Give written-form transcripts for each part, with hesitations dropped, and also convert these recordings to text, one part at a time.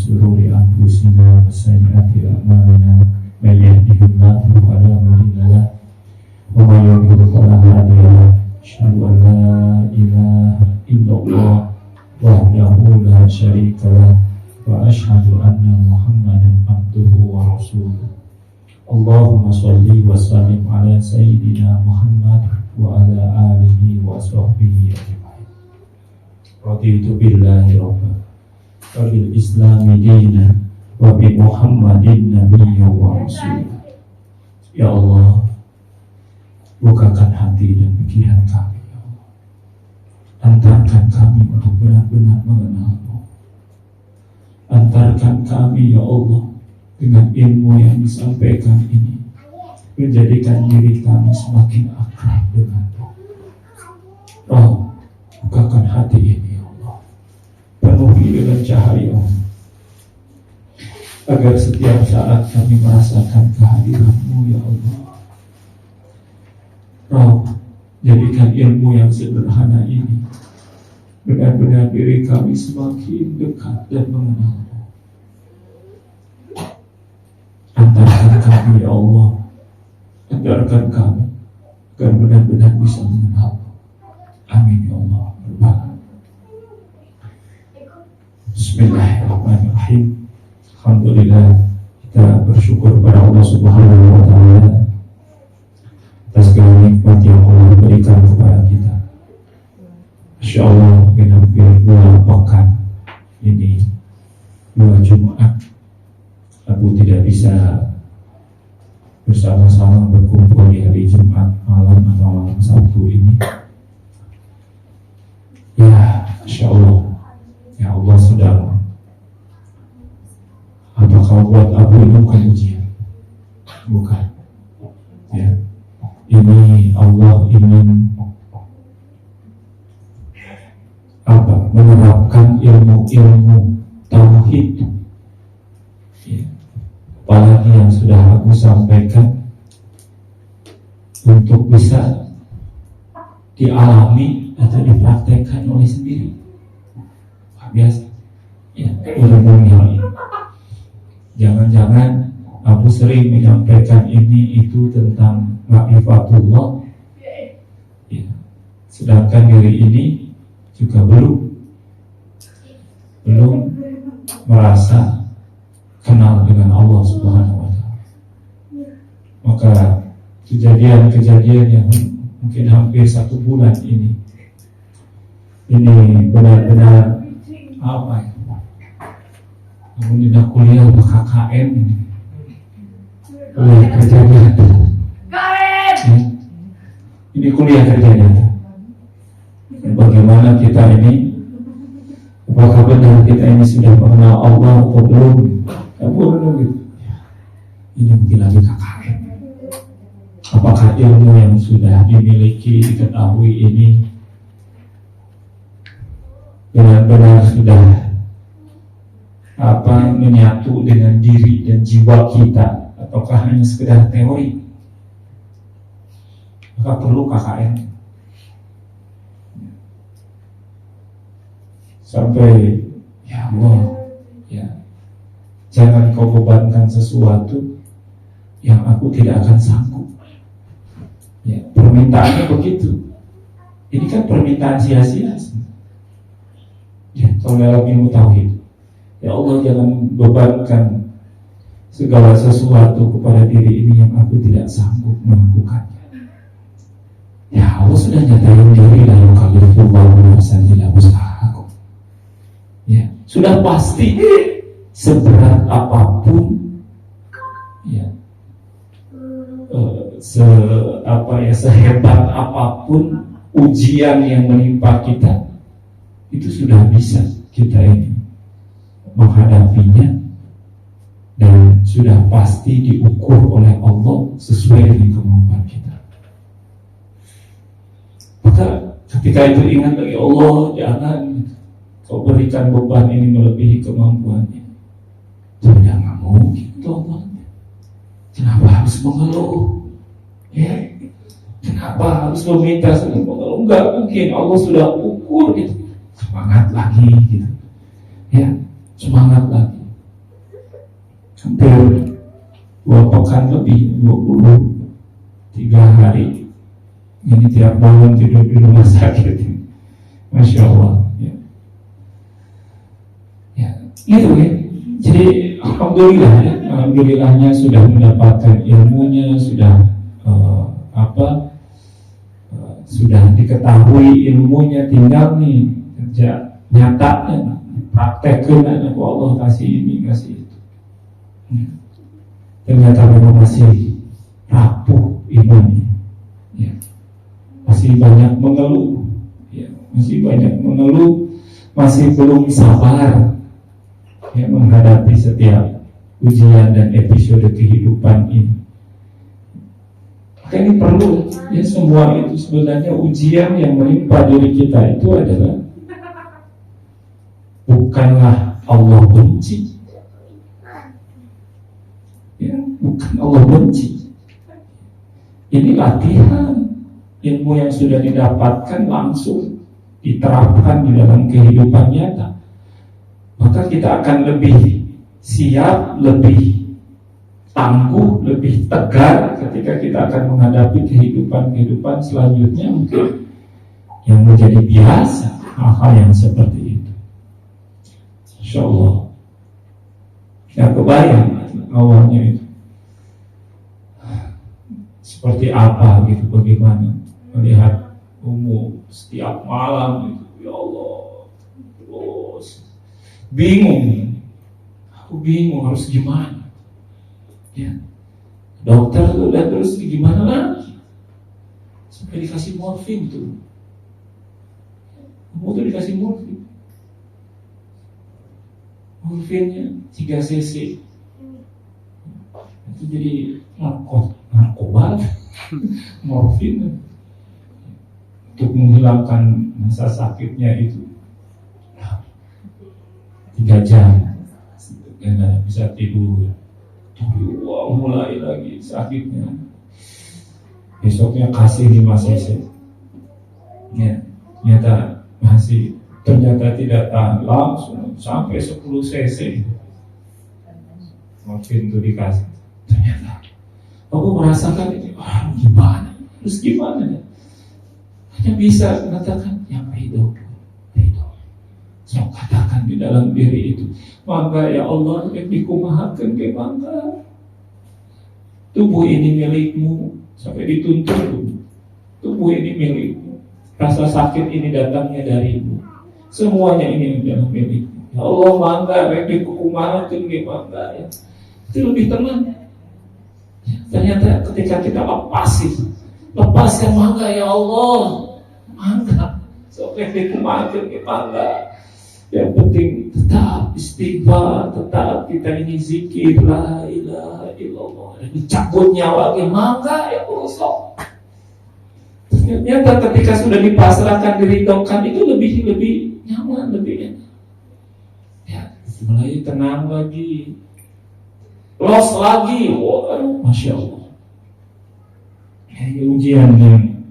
شرور أنفسنا وسيئات أعمالنا من يهده الله فلا مضل له ومن يضلل فلا هادي له أشهد أن لا إله إلا الله وحده لا شريك له وأشهد أن محمدا عبده ورسوله اللهم صل وسلم على سيدنا محمد وعلى آله وصحبه أجمعين رضيت بالله ربا وبالإسلام دينا وبمحمد نبيا ورسولا. Ya Allah, bukakan hati dan pikiran kami, ya Allah. Antarkan kami untuk benar-benar mengenal-Mu. Antarkan kami, ya Allah, dengan ilmu yang disampaikan ini, menjadikan diri kami semakin akrab dengan-Mu. Oh, bukakan hati ini, ya Allah, penuhi dengan cahaya, agar setiap saat kami merasakan kehadiran-Mu, ya Allah. Roh, jadikan ilmu yang sederhana ini benar-benar diri kami semakin dekat dan mengenal-Mu. Antarkan kami, ya Allah, antarkan kami agar benar-benar bisa mengenal-Mu. Amin, ya Allah. Bismillahirrahmanirrahim. Alhamdulillah, kita bersyukur kepada Allah Subhanahu wa Ta'ala atas segala nikmat yang Allah berikan kepada kita. Masya Allah, hampir 2 pekan ini, 2 Jumat, aku tidak bisa bersama-sama berkumpul di hari Jumat malam atau malam Sabtu ini. Ya, Masya Allah, ya Allah sedang, apakah buat aku ini bukan ujian? Bukan. Ya, ini Allah ingin menerapkan ilmu-ilmu tauhid, ya, apalagi yang sudah aku sampaikan, untuk bisa dialami atau dipraktekkan oleh sendiri. Biasa, ya, ilmu hal ini. Jangan-jangan aku sering menyampaikan ini itu tentang ma'rifatullah, ya, sedangkan diri ini juga belum merasa kenal dengan Allah Subhanahu wa Ta'ala. Maka kejadian-kejadian yang mungkin hampir 1 bulan ini benar-benar apa ya? Kamu tidak kuliah KKN ini, kuliah kerja nyata. Ini kuliah kerja nyata. Bagaimana kita ini, apakah benar kita ini sudah mengenal Allah atau belum? Belum gitu. Ini mungkin lagi KKN. Apakah ilmu yang sudah dimiliki, diketahui ini benar-benar sudah menyatu dengan diri dan jiwa kita, ataukah hanya sekedar teori? Maka perlu KKN. Sampai, ya Allah, ya, jangan kau bebankan sesuatu yang aku tidak akan sanggup. Ya, permintaannya begitu. Ini kan permintaan sia-sia. Ya, kalau dalam ilmu tauhid, ya Allah, jangan bebankan segala sesuatu kepada diri ini yang aku tidak sanggup melakukannya. Ya Allah sudah nyatain diri, la yukallifullahu nafsan illa wus'aha. Ya, sudah pasti seberat apapun, ya, sehebat apapun ujian yang menimpa kita, itu sudah bisa kita ini menghadapinya, dan sudah pasti diukur oleh Allah sesuai dengan kemampuan kita. Maka ketika itu ingat lagi, Allah, jangan kau berikan beban ini melebihi kemampuannya. Tidak mungkin Allah. Kenapa harus mengeluh? Ya, kenapa harus meminta dengan mengeluh? Enggak mungkin, Allah sudah ukur gitu. Semangat lagi gitu. Ya, semangat lagi. hampir 2 pekan lebih, 23 hari. Ini tiap malam tidur di rumah sakit. Masya Allah. Ya, ya gitu ya. Jadi alhamdulillah ya, alhamdulillahnya sudah mendapatkan ilmunya, sudah sudah diketahui ilmunya, tinggal nih kerja nyatanya, praktekkan aja. Allah kasih ini, kasih itu. Ternyata memang masih rapuh imannya, ya. Masih banyak mengeluh, ya. Masih banyak mengeluh, masih belum sabar, ya, menghadapi setiap ujian dan episode kehidupan ini. Maka ini perlu, ya, semua itu sebenarnya ujian yang menimpa diri kita itu adalah bukanlah Allah benci, ya, bukan Allah benci. Ini latihan, ilmu yang sudah didapatkan langsung diterapkan di dalam kehidupan nyata. Maka kita akan lebih siap, lebih tangguh, lebih tegar ketika kita akan menghadapi kehidupan selanjutnya mungkin yang menjadi biasa hal-hal yang seperti itu. Insya Allah. Ya, kebayang awalnya itu seperti apa gitu, bagaimana melihat umum setiap malam itu, ya Allah, terus bingung, aku bingung harus gimana. Ya, dokter udah terus gimana lagi, sampai dikasih morfin tuh, kamu tuh dikasih morfinnya 3 cc, itu jadi narkoba, morfin untuk menghilangkan masa sakitnya itu 3 jam, nggak bisa tidur. Wah, mulai lagi sakitnya. Besoknya kasih 5 cc. Ya, ternyata tidak tahan, langsung sampai 10 cc. Mungkin itu dikasih. Ternyata aku merasakan ini, gimana? Terus gimana ya? Hanya bisa mengatakan yang ridho. So katakan di dalam diri itu, maka ya Allah yang dikumahakan ke bangga. Tubuh ini milikmu sampai dituntut. Tubuh ini milikmu. Rasa sakit ini datangnya darimu. Semuanya ini adalah milikmu. Ya Allah bangga yang dikumahakan ke bangga, ya. Itu lebih tenang. Ternyata ketika kita lepaskan bangga, ya Allah bangga. So yang dikumahakan ke bangga. Yang penting tetap istighfar, tetap kita ini zikir la ilaha illallah, dan dicabut nyawa mangga ya Allah. Ternyata ketika sudah dipasrahkan, diridhokan, itu lebih nyaman, lebih enak. Ya, mulai tenang lagi, los lagi, waduh, masya Allah. Ini ujian yang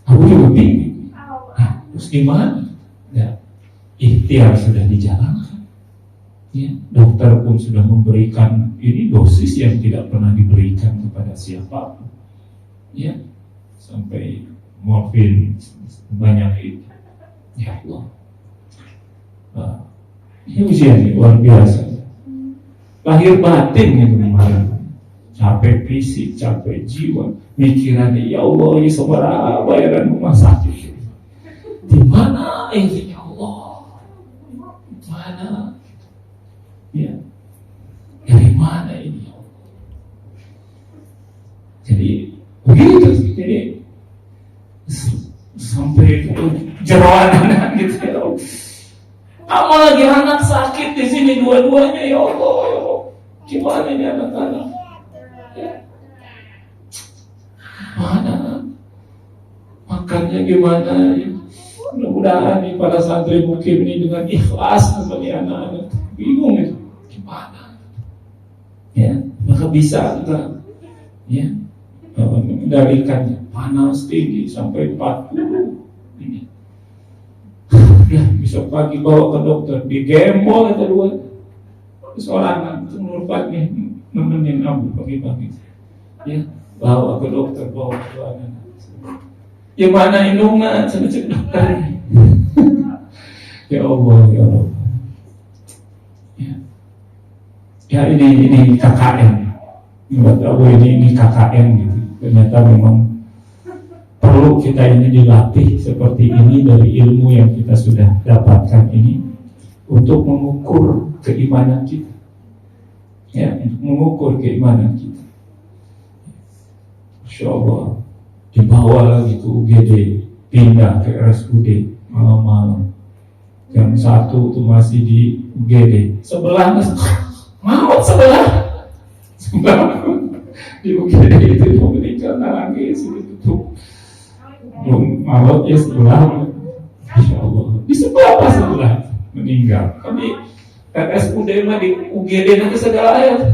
aku juga bingung. Terus gimana? Ya. Ikhtiar sudah dijalankan, ya, dokter pun sudah memberikan ini dosis yang tidak pernah diberikan kepada siapapun, ya, sampai morfin banyak itu, ya Allah. Ini ujian luar biasa, lahir batin itu kemarin, capek fisik, capek jiwa, mikirannya ya Allah, ini seberapa bayaran rumah sakit, di mana ini? Ya, dari mana ini? Jadi begitu, jadi sampai jeroan anak gitu ya. Apalagi anak sakit di sini dua-duanya, ya Allah, ya Allah. Gimana ini anak-anak? Ya. Mana? Makannya gimana? Ya. Mudah-mudahan nih para santri mukim ini dengan ikhlas seperti anak-anak. Bingung itu. Gimana? Ya, maka bisa kita, ya, mengendalikannya. Panas tinggi sampai 40 ini. Ya, besok pagi bawa ke dokter, digembol atau dua. seorang itu melupakan nemenin Abu pagi-pagi, ya bawa ke dokter, bawa ke anak. Ya mana indungan sama cek dokter. Ya Allah, ya Allah. Ya ini KKN. Buat Abu ini KKN gitu. Ternyata memang perlu kita ini dilatih seperti ini dari ilmu yang kita sudah dapatkan ini untuk mengukur keimanan kita. Ya, untuk mengukur keimanan kita. Masya Allah, dibawa lagi ke UGD, pindah ke RSUD malam-malam. Jam 1 tuh masih di UGD, sebelah di UGD itu memberikan nangis itu malam ya sebelah. Masya Allah, di sebelah apa sebelah meninggal. Kami RSUD mah di UGD nanti segala ayat.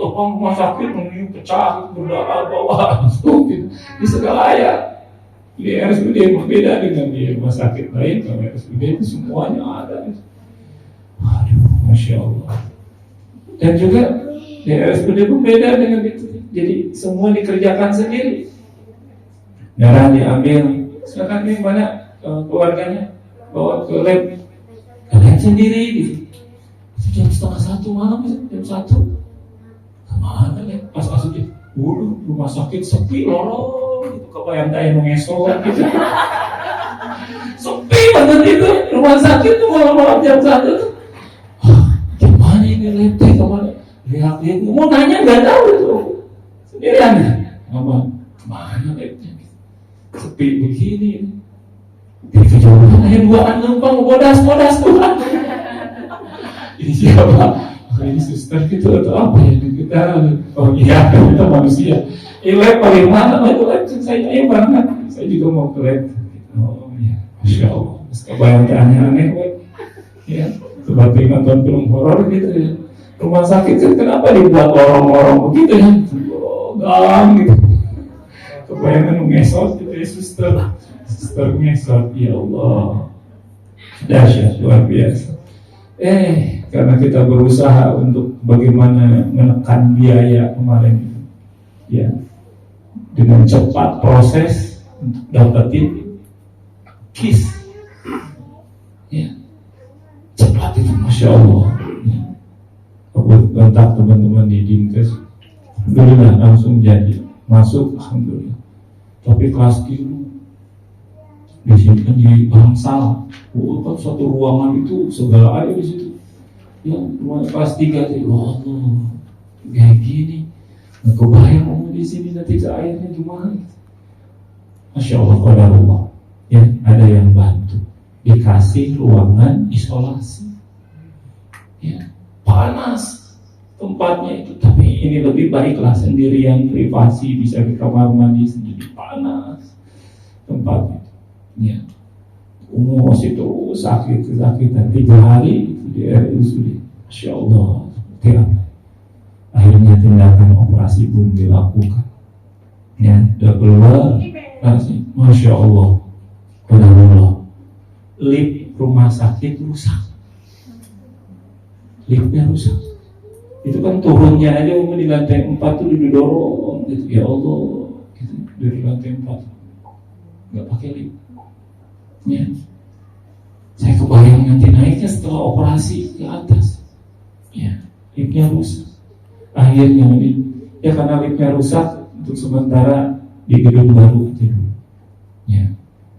Tolong rumah sakit menunggu pecah berdarah bawah gitu. Di segala ayat. Di RSUD berbeda dengan di rumah sakit lain. Kalau RSUD itu semuanya ada. Aduh, Masya Allah. Dan juga di RSUD berbeda dengan itu. Jadi semua dikerjakan sendiri. Darah diambil. Silakan ini mana keluarganya bawa ke lab. Kalian sendiri gitu. Jam 1:30 malam, jam 1. Kemana ya? Pas masuk dia, rumah sakit sepi lorong gitu, kebayang-bayang ngesot gitu. Sepi banget itu, rumah sakit tuh malam-malam jam 1 tuh. Gimana ini lete, kemana? Lihat, mau nanya nggak tahu itu. Sendirian ya? Kemana lete? Sepi begini. Jadi kejauhan, akhirnya 2 numpang bodas Tuhan. Ini siapa? Ini suster gitu atau apa ya kita? Oh iya, kita manusia. Lab paling mana? Itu lab saya banget. Saya juga mau ke lab. Oh iya, Masya Allah. Kebayang aneh-aneh, ya. Seperti nonton film horor gitu ya. Rumah sakit kan kenapa dibuat lorong-lorong begitu ya? Galang gitu. Kebayangan ngesot gitu ya, suster ngesot. Ya Allah, dahsyat luar biasa. Karena kita berusaha untuk bagaimana menekan biaya kemarin itu, ya, dengan cepat proses untuk dapetin KIS, ya, cepat itu, Masya Allah. Ya. Aku kontak teman-teman di Dinkes, alhamdulillah langsung jadi masuk, alhamdulillah. Tapi kelas kilo di sini kan di Bangsal, kan satu ruangan itu segala ada di situ. Ya, kelas 3 tadi, Allah, kayak gini, nggak kebayang mau di sini nanti ke airnya gimana? Masya Allah, qadarullah. Ya, ada yang bantu, dikasih ruangan isolasi. Ya, panas tempatnya itu, tapi ini lebih baiklah sendirian, privasi, bisa ke kamar mandi sendiri. Panas tempatnya. Ya, situ sakit-sakitan 3 hari di RSUD. Masya Allah, akhirnya tindakan operasi pun dilakukan. Ya, udah keluar, Masya Allah, qadarullah, lift rumah sakit rusak. Liftnya rusak. Itu kan turunnya aja di lantai 4 tuh didorong gitu. Ya Allah, gitu, dari lantai 4 nggak pakai lift. Ya, saya kebayang nanti naiknya setelah operasi ke atas. Ya, liftnya rusak. Akhirnya ya karena liftnya rusak, untuk sementara di gedung baru itu. Ya,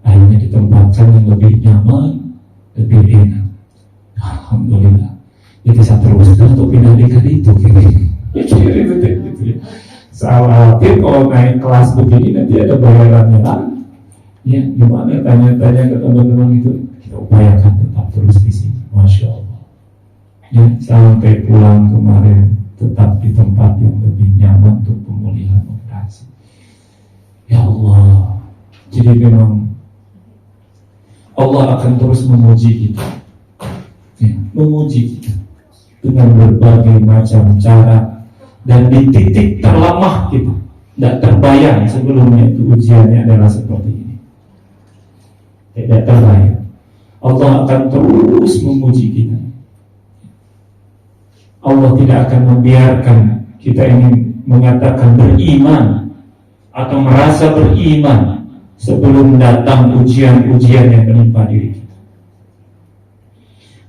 akhirnya ditempatkan yang lebih nyaman, lebih enak. Alhamdulillah. Jadi saya teruskan untuk pindah di itu. Gitu ya. Salah kalau naik kelas begini nanti ada bayarannya lagi. Ya, gimana tanya-tanya ke teman-teman itu, kita upayakan tetap terus di sini, Masya Allah. Ya, sampai pulang kemarin tetap di tempat yang lebih nyaman untuk pemulihan operasi. Ya Allah, jadi memang Allah akan terus memuji kita, ya, memuji kita dengan berbagai macam cara, dan di titik terlemah kita, tidak terbayang sebelumnya itu ujiannya adalah seperti ini. Tidak terbayang. Allah akan terus memuji kita. Allah tidak akan membiarkan kita ini mengatakan beriman atau merasa beriman sebelum datang ujian-ujian yang menimpa diri kita.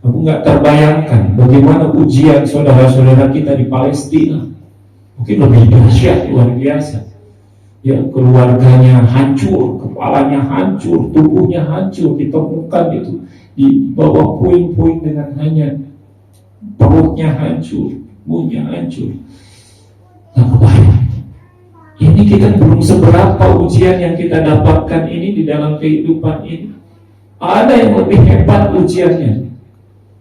Aku nggak terbayangkan bagaimana ujian saudara-saudara kita di Palestina. Mungkin lebih dahsyat, luar biasa. Ya, keluarganya hancur, kepalanya hancur, tubuhnya hancur, ditemukan itu di bawah puing-puing dengan hanya perutnya hancur, tubuhnya hancur. Nah, kebayang. Ini kita belum seberapa ujian yang kita dapatkan ini di dalam kehidupan ini. Ada yang lebih hebat ujiannya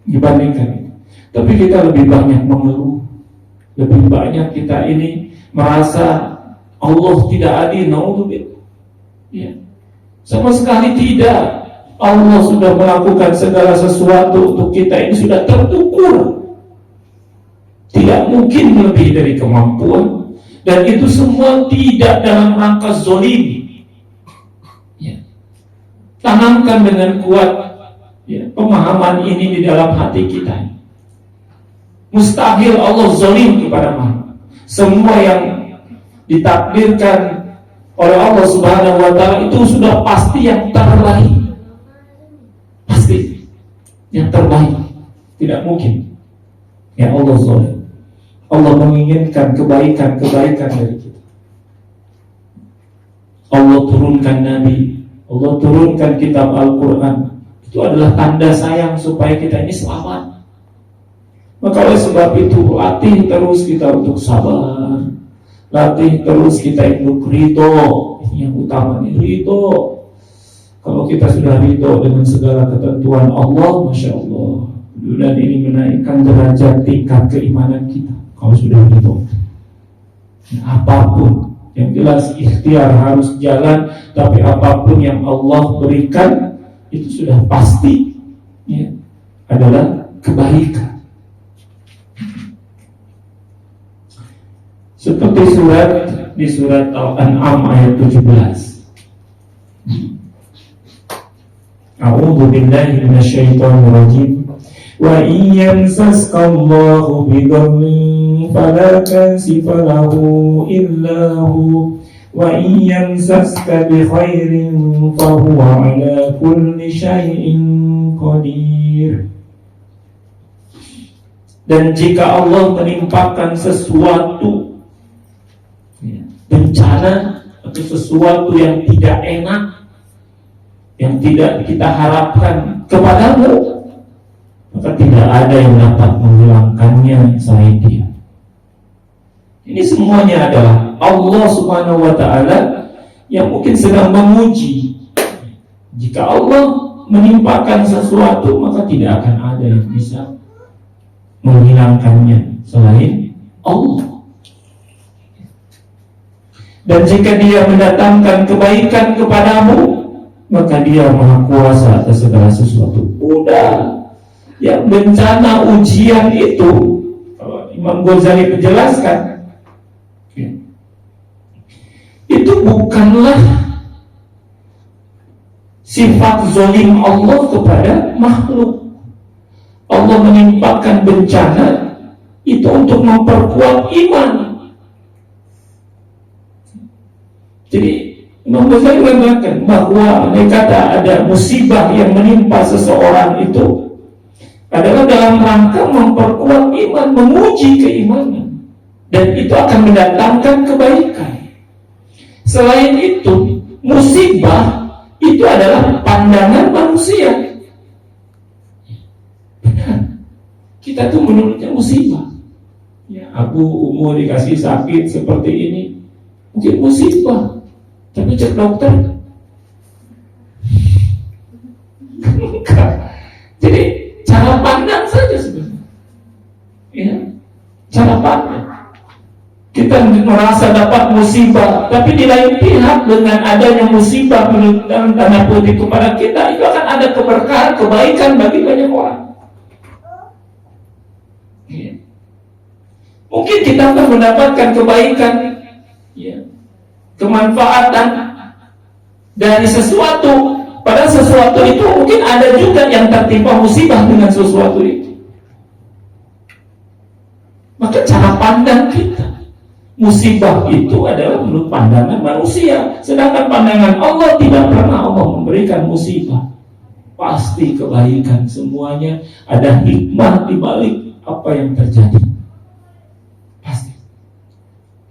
dibandingkan itu. Tapi kita lebih banyak mengeluh, lebih banyak kita ini merasa Allah tidak adil. Naudzubillah. Ya. Sama sekali tidak. Allah sudah melakukan segala sesuatu untuk kita ini sudah terukur. Tidak mungkin lebih dari kemampuan. Dan itu semua tidak dalam rangka zolim. Ya. Tanamkan dengan kuat ya, pemahaman ini di dalam hati kita. Mustahil Allah zalim kepada makhluk. Semua yang ditakdirkan oleh Allah Subhanahu wa taala itu sudah pasti yang terbaik. Pasti yang terbaik. Tidak mungkin ya Allah zalim. Allah menginginkan kebaikan-kebaikan dari kita. Allah turunkan Nabi, Allah turunkan kitab Al-Quran. Itu adalah tanda sayang supaya kita ini selamat. Maka oleh sebab itu latih terus kita untuk sabar, latih terus kita untuk ridho. Ini yang utama nih, ridho. Kalau kita sudah ridho dengan segala ketentuan Allah, Masya Allah, dan ini menaikkan derajat tingkat keimanan kita. Kalau sudah ridho, apapun yang jelas ikhtiar harus jalan, tapi apapun yang Allah berikan itu sudah pasti ya, adalah kebaikan. Seperti di surat Al-An'am ayat 17. A'udzu billahi minasyaitonir rajim. Wa iyamsaskallahu bidharrin fala kashifa lahu illa hu wa iyamsaska bi khairin fa huwa ala kulli syai'in qadir. Dan jika Allah menimpakan sesuatu bencana atau sesuatu yang tidak enak, yang tidak kita harapkan kepadamu, maka tidak ada yang dapat menghilangkannya selain Dia. Ini semuanya adalah Allah Subhanahu wa ta'ala yang mungkin sedang menguji. Jika Allah menimpakan sesuatu, maka tidak akan ada yang bisa menghilangkannya selain Allah. Dan jika Dia mendatangkan kebaikan kepadamu, maka Dia Maha Kuasa atas segala sesuatu. Udah, yang bencana ujian itu, kalau Imam Ghazali menjelaskan, itu bukanlah sifat zalim Allah kepada makhluk. Allah menimpakan bencana itu untuk memperkuat iman. Jadi Imam Ghazali mengatakan bahwa kata ada musibah yang menimpa seseorang itu adalah dalam rangka memperkuat iman, menguji keimanan, dan itu akan mendatangkan kebaikan. Selain itu, musibah itu adalah pandangan manusia. Benar, kita tuh menurutnya musibah. Ya, aku umur dikasih sakit seperti ini, mungkin musibah. Tapi cek dokter, jadi cara pandang saja sebenarnya. Ya, cara pandang. Kita merasa dapat musibah, tapi di lain pihak dengan adanya musibah dalam tanda kutip kepada kita, itu akan ada keberkahan, kebaikan bagi banyak orang. Ya. Mungkin kita akan mendapatkan kebaikan, ya, kemanfaatan dari sesuatu. Padahal sesuatu itu mungkin ada juga yang tertimpa musibah dengan sesuatu itu. Maka cara pandang kita, musibah itu adalah menurut pandangan manusia, sedangkan pandangan Allah tidak pernah Allah memberikan musibah. Pasti kebaikan semuanya, ada hikmah di balik apa yang terjadi. Pasti.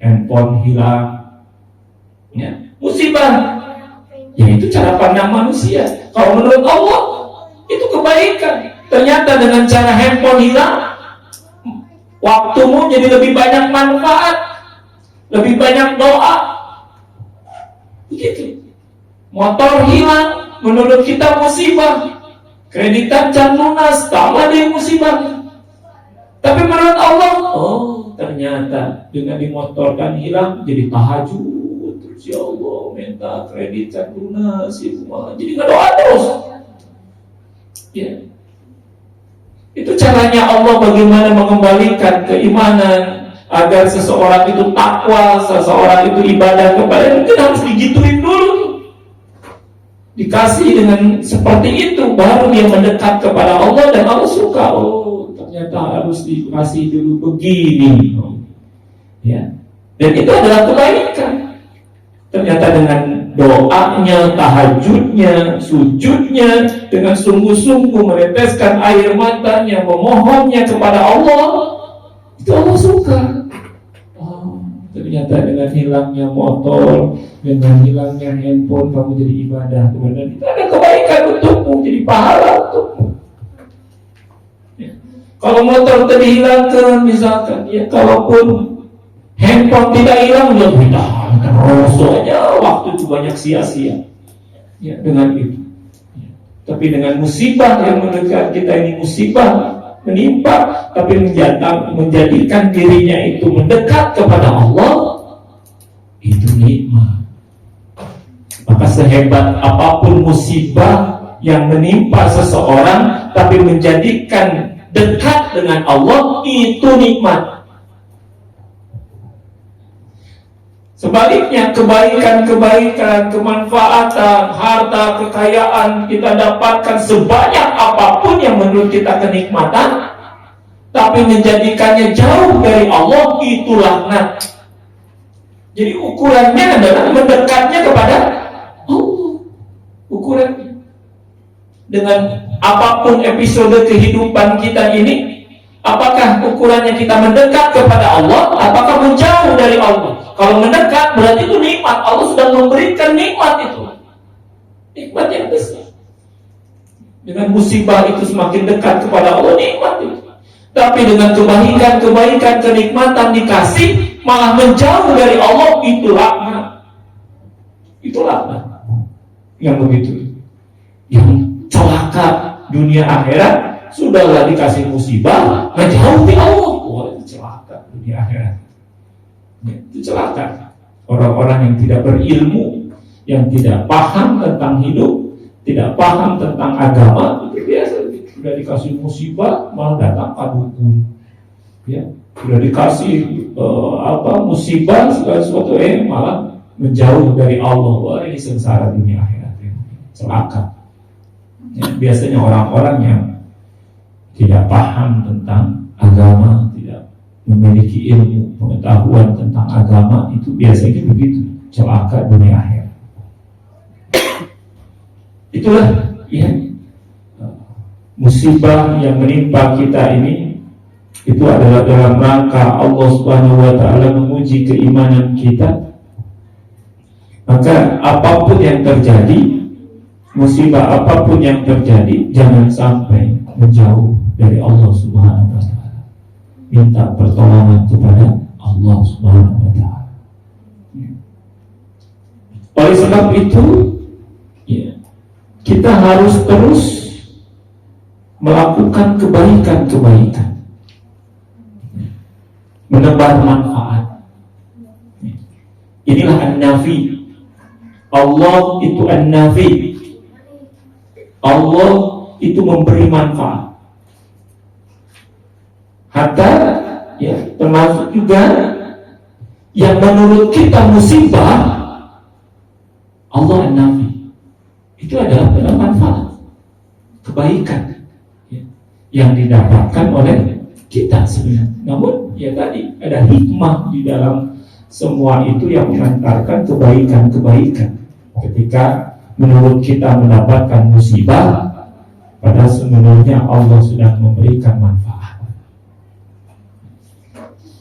Handphone hilang, ya, musibah. Ya itu cara pandang manusia. Kalau menurut Allah itu kebaikan. Ternyata dengan cara handphone hilang, waktumu jadi lebih banyak manfaat, lebih banyak doa. Begitu. Motor hilang, menurut kita musibah. Kreditan can lunas, tambah deh musibah. Tapi menurut Allah, oh ternyata dengan dimotorkan hilang jadi tahajud terus, ya Allah minta kredit can lunas itu malah jadi ngedoa terus. Ya. Itu caranya Allah bagaimana mengembalikan keimanan agar seseorang itu takwa, seseorang itu ibadah kepada, mungkin harus digituin dulu. Dikasih dengan seperti itu baru dia mendekat kepada Allah dan Allah suka. Oh ternyata harus dikasih dulu begini. Ya. Dan itu adalah kebaikan. Ternyata dengan doanya, tahajudnya, sujudnya, dengan sungguh-sungguh meneteskan air matanya, memohonnya kepada Allah, itu Allah suka. Ternyata dengan hilangnya motor, dengan hilangnya handphone, kamu jadi ibadah kepada itu ada kebaikan untukmu, jadi pahala untukmu. Ya. Kalau motor tadi hilangkan misalkan, ya kalaupun handphone tidak hilang, ya tidak terus aja waktu itu banyak sia-sia. Ya dengan itu. Ya. Tapi dengan musibah yang mendekat kita ini musibah menimpa, tapi menjadikan dirinya itu mendekat kepada Allah, itu nikmat. Maka sehebat apapun musibah yang menimpa seseorang, tapi menjadikan dekat dengan Allah, itu nikmat. Sebaliknya kebaikan-kebaikan, kemanfaatan, harta, kekayaan kita dapatkan sebanyak apapun yang menurut kita kenikmatan, tapi menjadikannya jauh dari Allah, itu laknat. Jadi ukurannya adalah mendekatnya kepada Allah. Ukurannya dengan apapun episode kehidupan kita ini, apakah ukurannya kita mendekat kepada Allah, apakah menjauh dari Allah? Kalau mendekat berarti itu nikmat. Allah sedang memberikan nikmat itu. Nikmat yang besar. Dengan musibah itu semakin dekat kepada Allah, nikmat itu. Tapi dengan kebaikan, kenikmatan dikasih, malah menjauh dari Allah, itu laknat. Itu laknat. Yang begitu. Yang celaka dunia akhirat, sudahlah dikasih musibah, menjauh dari Allah. Wah, itu celaka dunia akhirat. Itu celaka. Orang-orang yang tidak berilmu, yang tidak paham tentang hidup, tidak paham tentang agama, itu biasa. Sudah dikasih musibah malah datang kadukun. Ya, sudah dikasih musibah segala sesuatu, malah menjauh dari Allah. Wah, ini sengsara dunia akhirat. Celaka. Ya, biasanya orang-orang yang tidak paham tentang agama, tidak memiliki ilmu, pengetahuan tentang agama, itu biasanya begitu, celaka dunia akhirat. Itulah ya, musibah yang menimpa kita ini, itu adalah dalam rangka Allah Subhanahu wa ta'ala menguji keimanan kita. Maka apapun yang terjadi, musibah apapun yang terjadi, jangan sampai menjauh dari Allah Subhanahu wa ta'ala. Minta pertolongan kepada Allah Subhanahu wa ta'ala. Oleh sebab itu, ya, kita harus terus melakukan kebaikan-kebaikan, menebar manfaat. Inilah an-nafi. Allah itu an-nafi. Allah itu memberi manfaat. Hatta ya, termasuk juga yang menurut kita musibah, Allah an-nafi. Itu adalah manfaat, kebaikan ya, yang didapatkan oleh kita sebenarnya. Namun ya tadi ada hikmah di dalam semua itu yang mengantarkan kebaikan-kebaikan. Ketika menurut kita mendapatkan musibah, padahal sebenarnya Allah sudah memberikan manfaat.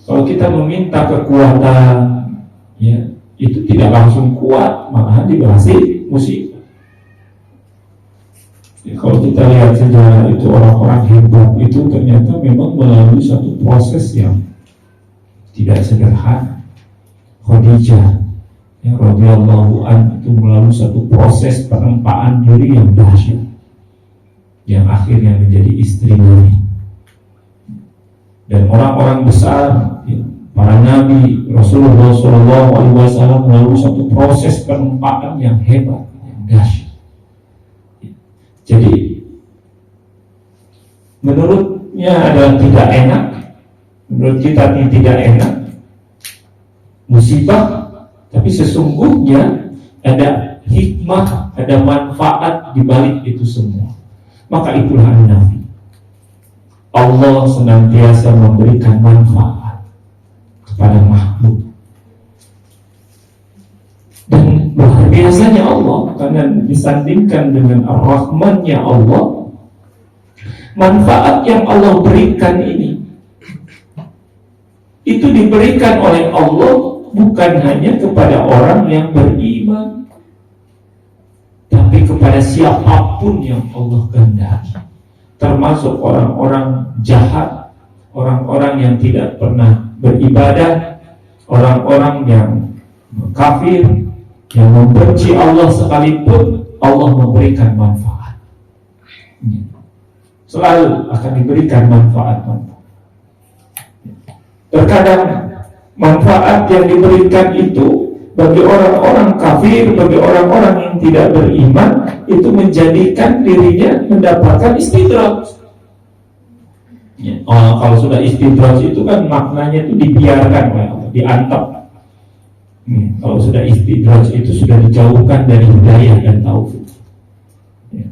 Kalau kita meminta kekuatan, ya itu tidak langsung kuat, malahan dikasih musibah. Ya, kalau kita lihat sejarah itu orang-orang hebat itu ternyata memang melalui satu proses yang tidak sederhana. Khadijah yang radhiyallahu anha itu melalui satu proses penempaan diri yang dahsyat, yang akhirnya menjadi istri Nabi. Dan orang-orang besar, ya, para nabi, Rasulullah SAW melalui satu proses penempaan yang hebat, yang dahsyat. Jadi menurutnya adalah tidak enak, menurut kita tidak enak musibah, tapi sesungguhnya ada hikmah, ada manfaat di balik itu semua. Maka itulah Nabi. Allah senantiasa memberikan manfaat kepada makhluk. Dan luar biasanya Allah, karena disandingkan dengan Ar-Rahman-nya Allah, manfaat yang Allah berikan ini itu diberikan oleh Allah bukan hanya kepada orang yang beriman, tapi kepada siapapun yang Allah kehendaki, termasuk orang-orang jahat, orang-orang yang tidak pernah beribadah, orang-orang yang kafir, yang membenci Allah sekalipun, Allah memberikan manfaat. Selalu akan diberikan manfaat-manfaat. Terkadang manfaat yang diberikan itu bagi orang-orang kafir, bagi orang-orang yang tidak beriman, itu menjadikan dirinya mendapatkan istidraj. Ya, kalau sudah istidraj itu kan maknanya itu dibiarkan, diantap. Ya, kalau sudah istidraj itu sudah dijauhkan dari hidayah dan taufik. Ya.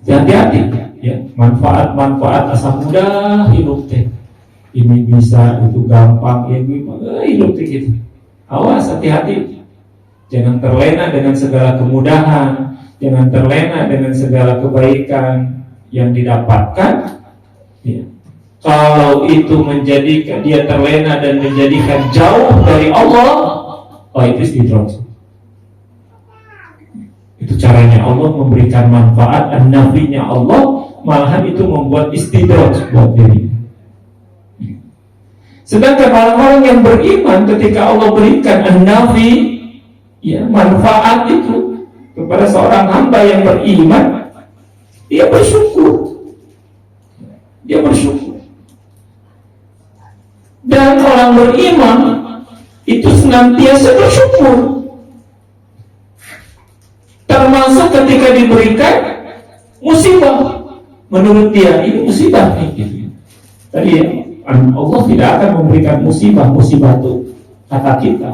Hati-hati, ya, manfaat-manfaat asal mudah hidup teh. Ini bisa, itu gampang, ya gimana hidup teh gitu. Awas, hati-hati. Jangan terlena dengan segala kemudahan, jangan terlena dengan segala kebaikan yang didapatkan. Ya. Kalau itu menjadikan dia terlena dan menjadikan jauh dari Allah, oh itu istidraj. Itu caranya Allah memberikan manfaat, dan nafinya Allah malahan itu membuat istidraj buat diri. Sedangkan orang-orang yang beriman, ketika Allah berikan an-nafi, ya, manfaat itu kepada seorang hamba yang beriman, dia bersyukur. Dia bersyukur. Dan orang beriman itu senantiasa bersyukur, termasuk ketika diberikan musibah. Menurut dia ini musibah nih, gitu. Tadi ya, Allah tidak akan memberikan musibah itu kata kita,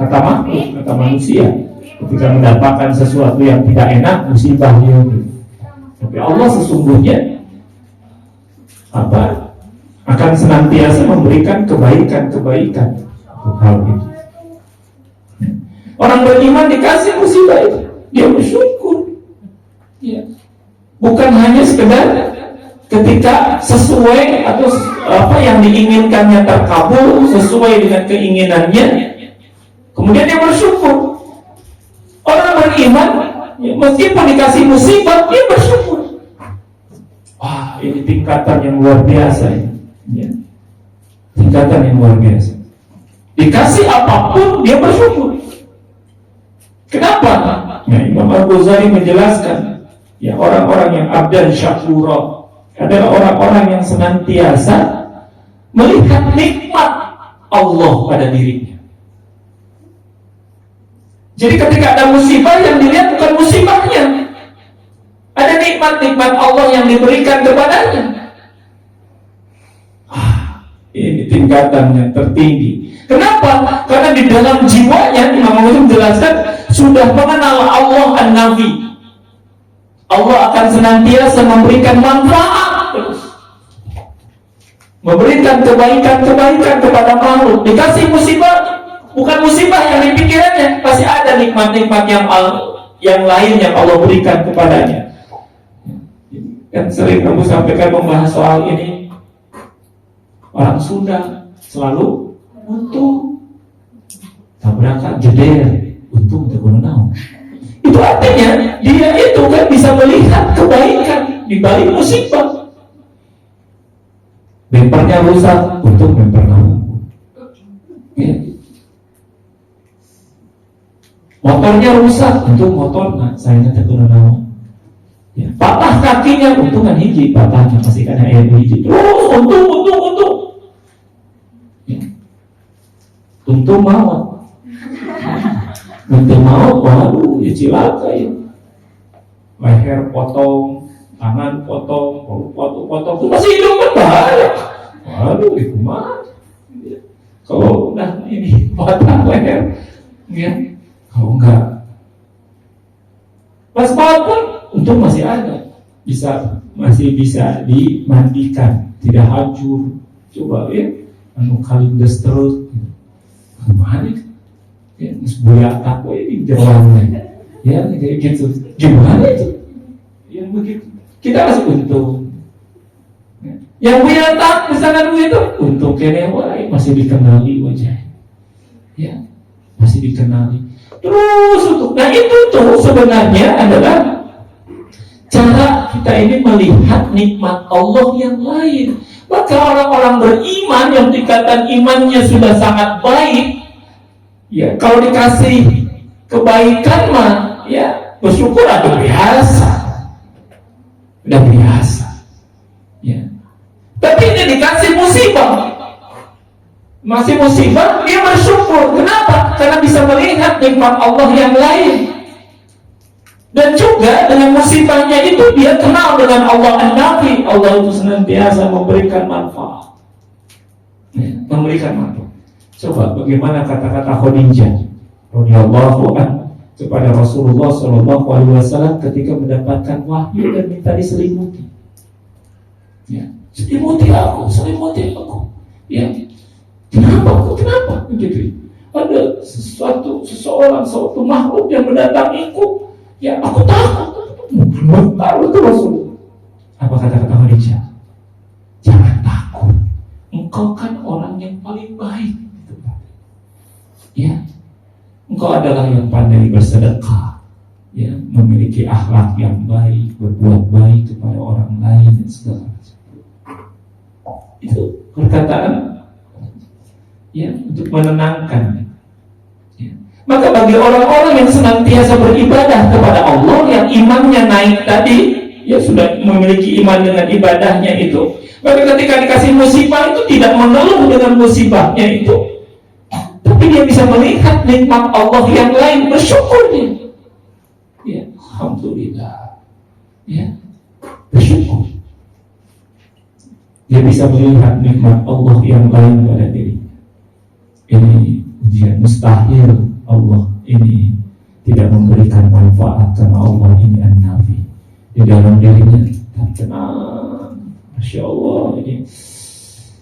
kata makhluk, kata manusia. Ketika mendapatkan sesuatu yang tidak enak, musibahnya. Tapi Allah sesungguhnya akan senantiasa memberikan kebaikan-kebaikan untuk hal itu. Orang beriman dikasih musibah itu, dia bersyukur. Ya. Bukan hanya sekedar ketika sesuai atau apa yang diinginkannya terkabul sesuai dengan keinginannya, kemudian dia bersyukur. Orang beriman, ya, meskipun dikasih musibah, dia bersyukur. Wah, ini tingkatan yang luar biasa ini. Ya. Tingkatan yang luar biasa. Dikasih apapun dia bersyukur. Kenapa? Ya, Imam Al-Ghazali menjelaskan, ya, orang-orang yang abdan syakura adalah orang-orang yang senantiasa melihat nikmat Allah pada dirinya. Jadi ketika ada musibah, yang dilihat bukan musibahnya, ada nikmat-nikmat Allah yang diberikan kepadanya. Ini tingkatan yang tertinggi. Kenapa? Karena di dalam jiwanya, Imam Muslim menjelaskan, sudah mengenal Allah an-Nafi. Allah akan senantiasa memberikan manfaat terus. memberikan kebaikan kepada makhluk. Dikasih musibah, bukan musibah yang dipikirannya, pasti ada nikmat-nikmat yang lain yang Allah berikan kepadanya. Kan sering kamu sampaikan membahas soal ini. Orang Sunda selalu untung, tabrakan jeder, untung terkenal. Itu artinya dia itu kan bisa melihat kebaikan di balik musibah. Bempernya rusak, untung bemper kamu. Ya. Motornya rusak, untung motor saya terkenal. Ya. Patah kakinya, untung kan hiji, patahnya masih kena air hiji. Terus untung. Ya. Untung mau. Untung mau, waduh, ya cilaka ya. Leher potong, tangan potong, masih hidup kan bahaya. Waduh, itu mah. Kalau udah ini patah leher, ya. Kalau enggak, pas patah, untung masih ada, masih bisa dimandikan, tidak hancur. Coba ya, kalindes terus, gimana? Ya, sebuah takwa ini jalannya, ya kayak gitu. Gimana itu? Yang begitu, kita masih untung. Yang punya tak, misalkan begitu, untung kene masih dikenali wajah, ya masih dikenali. Terus untuk, nah itu tuh sebenarnya adalah cara kita ini melihat nikmat Allah yang lain. Maka orang-orang beriman yang tingkatan imannya sudah sangat baik, ya kalau dikasih kebaikan mah, ya bersyukur ada biasa, udah biasa, ya. Tapi ini dikasih musibah, masih musibah, dia bersyukur. Kenapa? Karena bisa melihat nikmat Allah yang lain. Dan juga dengan musibahnya itu dia kenal dengan Allah An-Nafi. Allah itu senantiasa memberikan manfaat, ya, memberikan manfaat. Coba bagaimana kata-kata Khadijah radhiyallahu anha kepada Rasulullah SAW ketika mendapatkan wahyu dan minta diselimuti. Ya, selimuti aku. Ya, kenapa? Begitu. Ada seseorang, suatu makhluk yang mendatangiku. Ya, aku takut. Tahu itu Rasulullah. Apa kata-kata Khadijah? Jangan takut. Engkau kan orang yang paling baik. Ya, engkau adalah yang pandai bersedekah, ya, memiliki akhlak yang baik, berbuat baik kepada orang lain dan segala macam. Itu perkataan, ya, untuk menenangkan. Ya. Maka bagi orang-orang yang senantiasa beribadah kepada Allah, yang imannya naik tadi, ya sudah memiliki iman dengan ibadahnya itu, maka ketika dikasih musibah itu tidak mengeluh dengan musibahnya itu, tapi dia bisa melihat nikmat Allah yang lain, bersyukur dia. Ya, alhamdulillah. Ya, bersyukur. Dia bisa melihat nikmat Allah yang lain pada diri. Ini ujian mustahil Allah ini tidak memberikan manfaat karena Allah ini An-Nafi. Di dalam dirinya tenang. Masya Allah ini.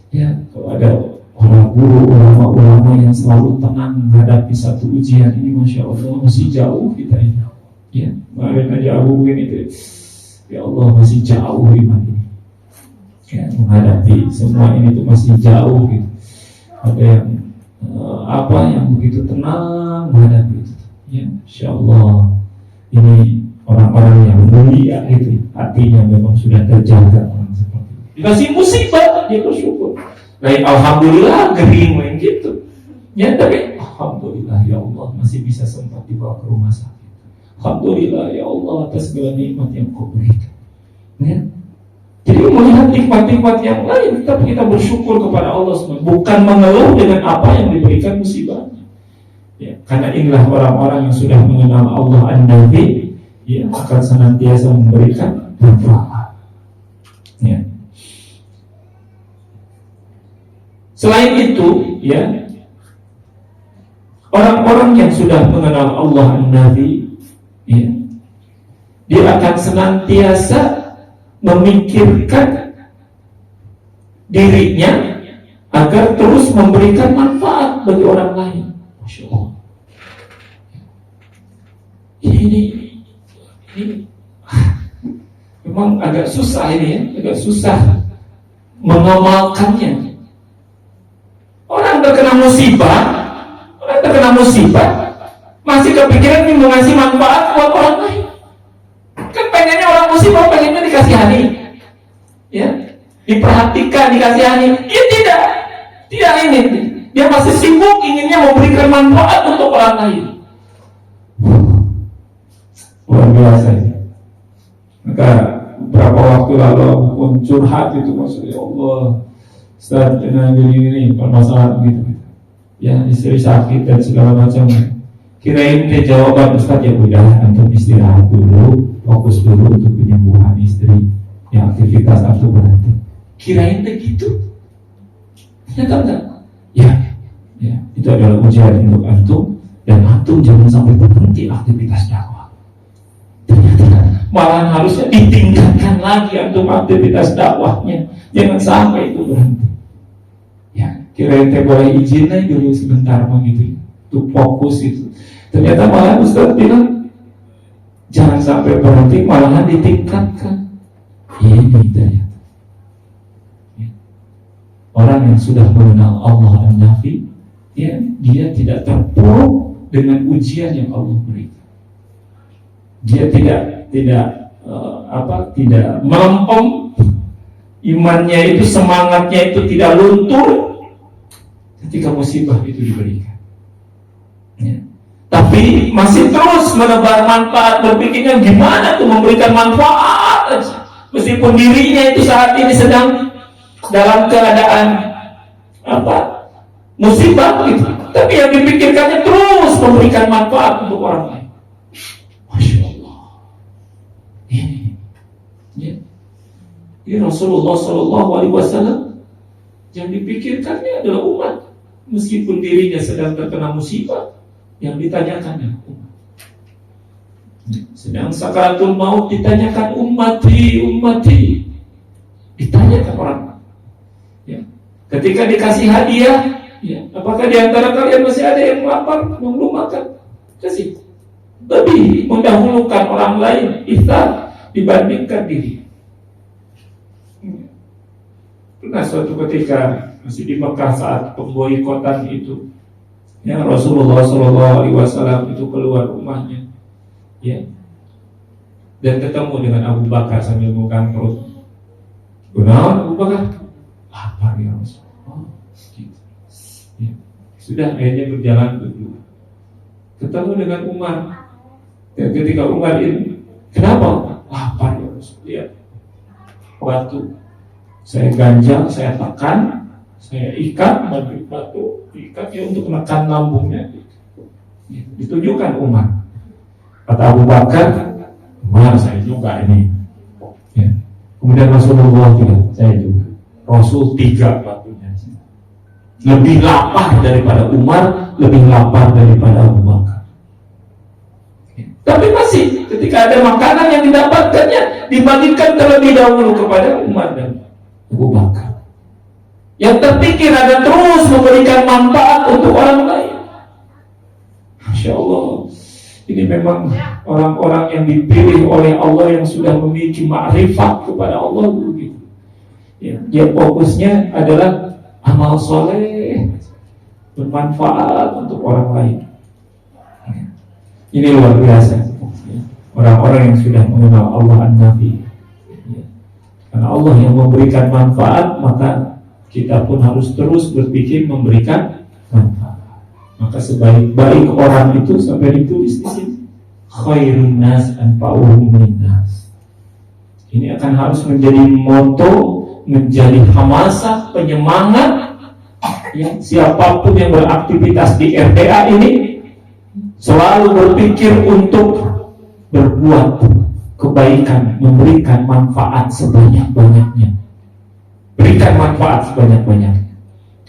Ya, kalau ada para guru, ulama-ulama yang selalu tenang menghadapi satu ujian ini, Masya Allah, masih jauh kita ini. Ya, kemarin aja aku begini, ya Allah, masih jauh iman ini. Ya, menghadapi semua ini tuh masih jauh gitu. Ada yang yang begitu tenang menghadapi itu. Ya, Masya Allah, ini orang-orang yang mulia gitu, hatinya memang sudah terjaga orang seperti itu. Dikasih musibah, dia bersyukur. Lain alhamdulillah gering main gitu. Ya, tapi alhamdulillah ya Allah masih bisa sempat dibawa ke rumah sakit. Alhamdulillah ya Allah atas segala nikmat yang Kau berikan. Ya. Jadi melihat nikmat-nikmat yang lain, tapi kita bersyukur kepada Allah SWT, bukan mengeluh dengan apa yang diberikan musibahnya. Ya, karena inilah orang-orang yang sudah mengenal Allah An-Nafi, ya, akan senantiasa memberikan manfaat. Ya. Selain itu, ya, orang-orang yang sudah mengenal Allah An-Nafi, ya, dia akan senantiasa memikirkan dirinya agar terus memberikan manfaat bagi orang lain. Masya Allah. Ini memang agak susah ini ya, agak susah mengamalkannya. Orang terkena musibah, masih kepikiran ingin mengasih manfaat buat orang lain. Kan pengennya orang musibah pengennya dikasihani, ya, diperhatikan, dikasihani. Dia tidak ingin. Dia masih sibuk inginnya memberikan manfaat untuk orang lain. Luar biasa ini. Maka beberapa waktu lalu aku pun curhat itu, maksudnya Allah, Ustaz, ini permasalahan gitu. Ya, istri sakit dan segala macam. Kirain dia jawaban Ustaz, ya udah, antum istirahat dulu, fokus dulu untuk penyembuhan istri. Ya, aktivitas antum berhenti. Kirain begitu. Ternyata enggak. Ya, itu adalah ujian untuk antum, dan antum jangan sampai berhenti aktivitas dakwah. Ternyata malah harusnya ditingkatkan lagi antum aktivitas dakwahnya. Jangan sampai itu berhenti. Ya, kirain teh boleh izin aja dulu sebentar begitu, untuk fokus itu. Ternyata malah Ustaz bilang jangan sampai berhenti, malahan ditingkatkan. Ini ternyata orang yang sudah mengenal Allah An-Nafi, ya, dia tidak terpuruk dengan ujian yang Allah berikan. Dia tidak melempem, imannya itu, semangatnya itu tidak luntur ketika musibah itu diberikan. Ya. Tapi masih terus menebar manfaat, berpikirnya gimana tuh memberikan manfaat aja. Meskipun dirinya itu saat ini sedang dalam keadaan musibah gitu, tapi yang dipikirkannya terus memberikan manfaat untuk orang lain. Masya Allah. Ini Rasulullah SAW yang dipikirkannya adalah umat, meskipun dirinya sedang terkena musibah, yang ditanyakan adalah umat. Sedang sakaratul maut ditanyakan ummati, ditanyakan orang. Ya. Ketika dikasih hadiah, ya, apakah di antara kalian masih ada yang lapar, belum makan? Kasih. Lebih mendahulukan orang lain ihsan dibandingkan diri. Pernah suatu ketika masih di Mekah saat pemboikotan itu, ya, Rasulullah SAW itu keluar rumahnya, ya, dan ketemu dengan Abu Bakar sambil bukan perut. Benar, Abu Bakar lapar ya Rasulullah. Gitu. Ya. Sudah akhirnya berjalan berdua. Ketemu dengan Umar. Dan ketika Umar ini, kenapa? Lapar ya Rasul. Lihat batu, saya ganjal, saya tekan, saya ikat, batu ikat ya untuk menekan lambungnya. Ditujukan Umar. Kata Abu Bakar, Umar, saya juga ini. Ya. Kemudian Rasulullah juga, saya juga. Rasul 3 batunya. Lebih lapar daripada Umar, lebih lapar daripada Abu Bakar. Tapi masih ketika ada makanan yang didapatkannya, dibagikan terlebih dahulu kepada Umar dan Abu Bakar. Yang terpikir ada terus memberikan manfaat untuk orang lain. Masya Allah. Ini memang orang-orang yang dipilih oleh Allah yang sudah memiliki ma'rifat kepada Allah begitu. Ya, dia fokusnya adalah amal soleh, bermanfaat untuk orang lain. Ini luar biasa. Orang-orang yang sudah mengenal Allah An-Nafi. Karena Allah yang memberikan manfaat, maka kita pun harus terus berpikir memberikan manfaat. Maka sebaik-baik orang itu sampai ditulis di sini, khairun nas anfa'uhum linnas. Ini akan harus menjadi moto, menjadi hamasah, penyemangat. Ya, siapapun yang beraktivitas di RDA ini selalu berpikir untuk berbuat kebaikan, memberikan manfaat sebanyak-banyaknya. Berikan manfaat sebanyak-banyaknya.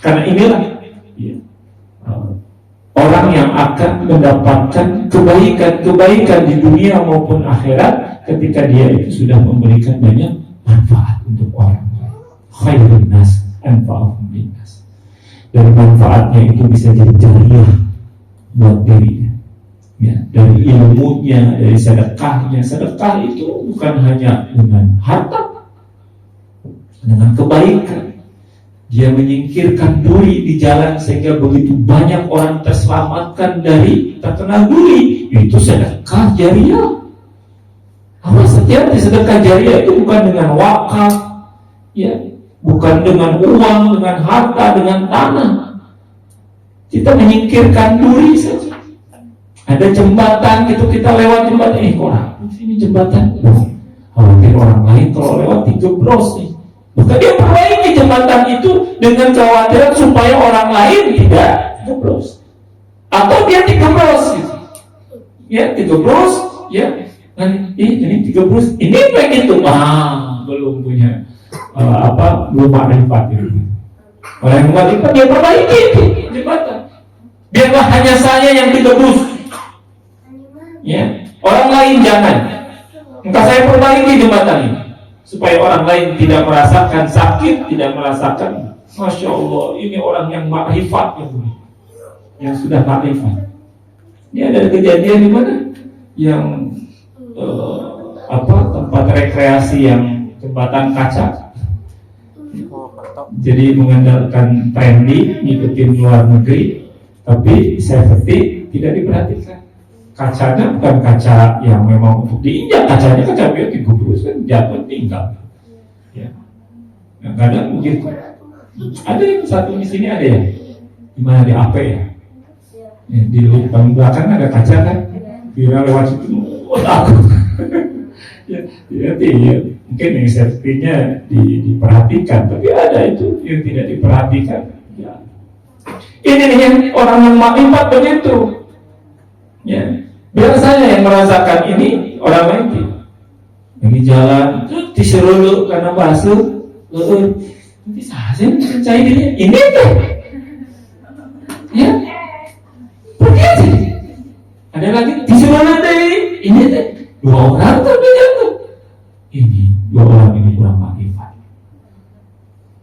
Karena inilah orang yang akan mendapatkan kebaikan-kebaikan di dunia maupun akhirat ketika dia itu sudah memberikan banyak manfaat untuk orang lain. Khairun nas anfa'uhum linnas. Dan manfaatnya itu bisa jadi jariah buat dirinya. Ya, dari ilmunya, dari sedekahnya. Sedekah itu bukan hanya dengan harta, dengan kebaikan. Dia menyingkirkan duri di jalan sehingga begitu banyak orang terselamatkan dari terkena duri. Itu sedekah jariah. Awas hati-hati, sedekah jariah itu bukan dengan wakaf, ya, bukan dengan uang, dengan harta, dengan tanah. Kita menyingkirkan duri saja. Ada jembatan gitu, kita lewat jembatan, ini jembatan. Khawatir orang lain kalau lewat digebros nih. Maka dia perbaiki jembatan itu dengan kekhawatiran supaya orang lain tidak gebros. Atau dia digebros gitu. Ya, digebros, ya. Ini digebros, ini begitu. Belum punya belum makrifat gitu. Orang yang makrifat dia perbaiki itu jembatan. Biarlah hanya saya yang digebros. Ya, orang lain jangan. Maka saya perbaiki jembatan ini supaya orang lain tidak merasakan sakit, tidak merasakan. Masya Allah, ini orang yang makrifat yang sudah makrifat. Ini ada kejadian di mana yang tempat rekreasi yang jembatan kaca. Jadi mengandalkan trendy, ngikutin luar negeri, tapi safety tidak diperhatikan. Kacanya bukan kaca yang memang untuk diinjak, kacanya kaca biar digubus kan jatuh tinggal. Ya, kadang begitu. Ada yang satu di sini ada ya, di mana di AP ya, di lubang belakang ada kaca kan, kira lewat situ, takut. Ya, mungkin yang safety-nya diperhatikan, tapi ada itu yang tidak diperhatikan. Ya. Ini nih yang orang yang makrifat begitu. Ya, biar saya yang merasakan ini, orang lain tidak. Lagi jalan, diserulu karena basuh, nanti saya mencari dirinya, ini tuh, ya, pergi aja. Ada lagi diserulu deh, ini tuh, 2 orang tuh, ini 2 orang ini kurang makrifat.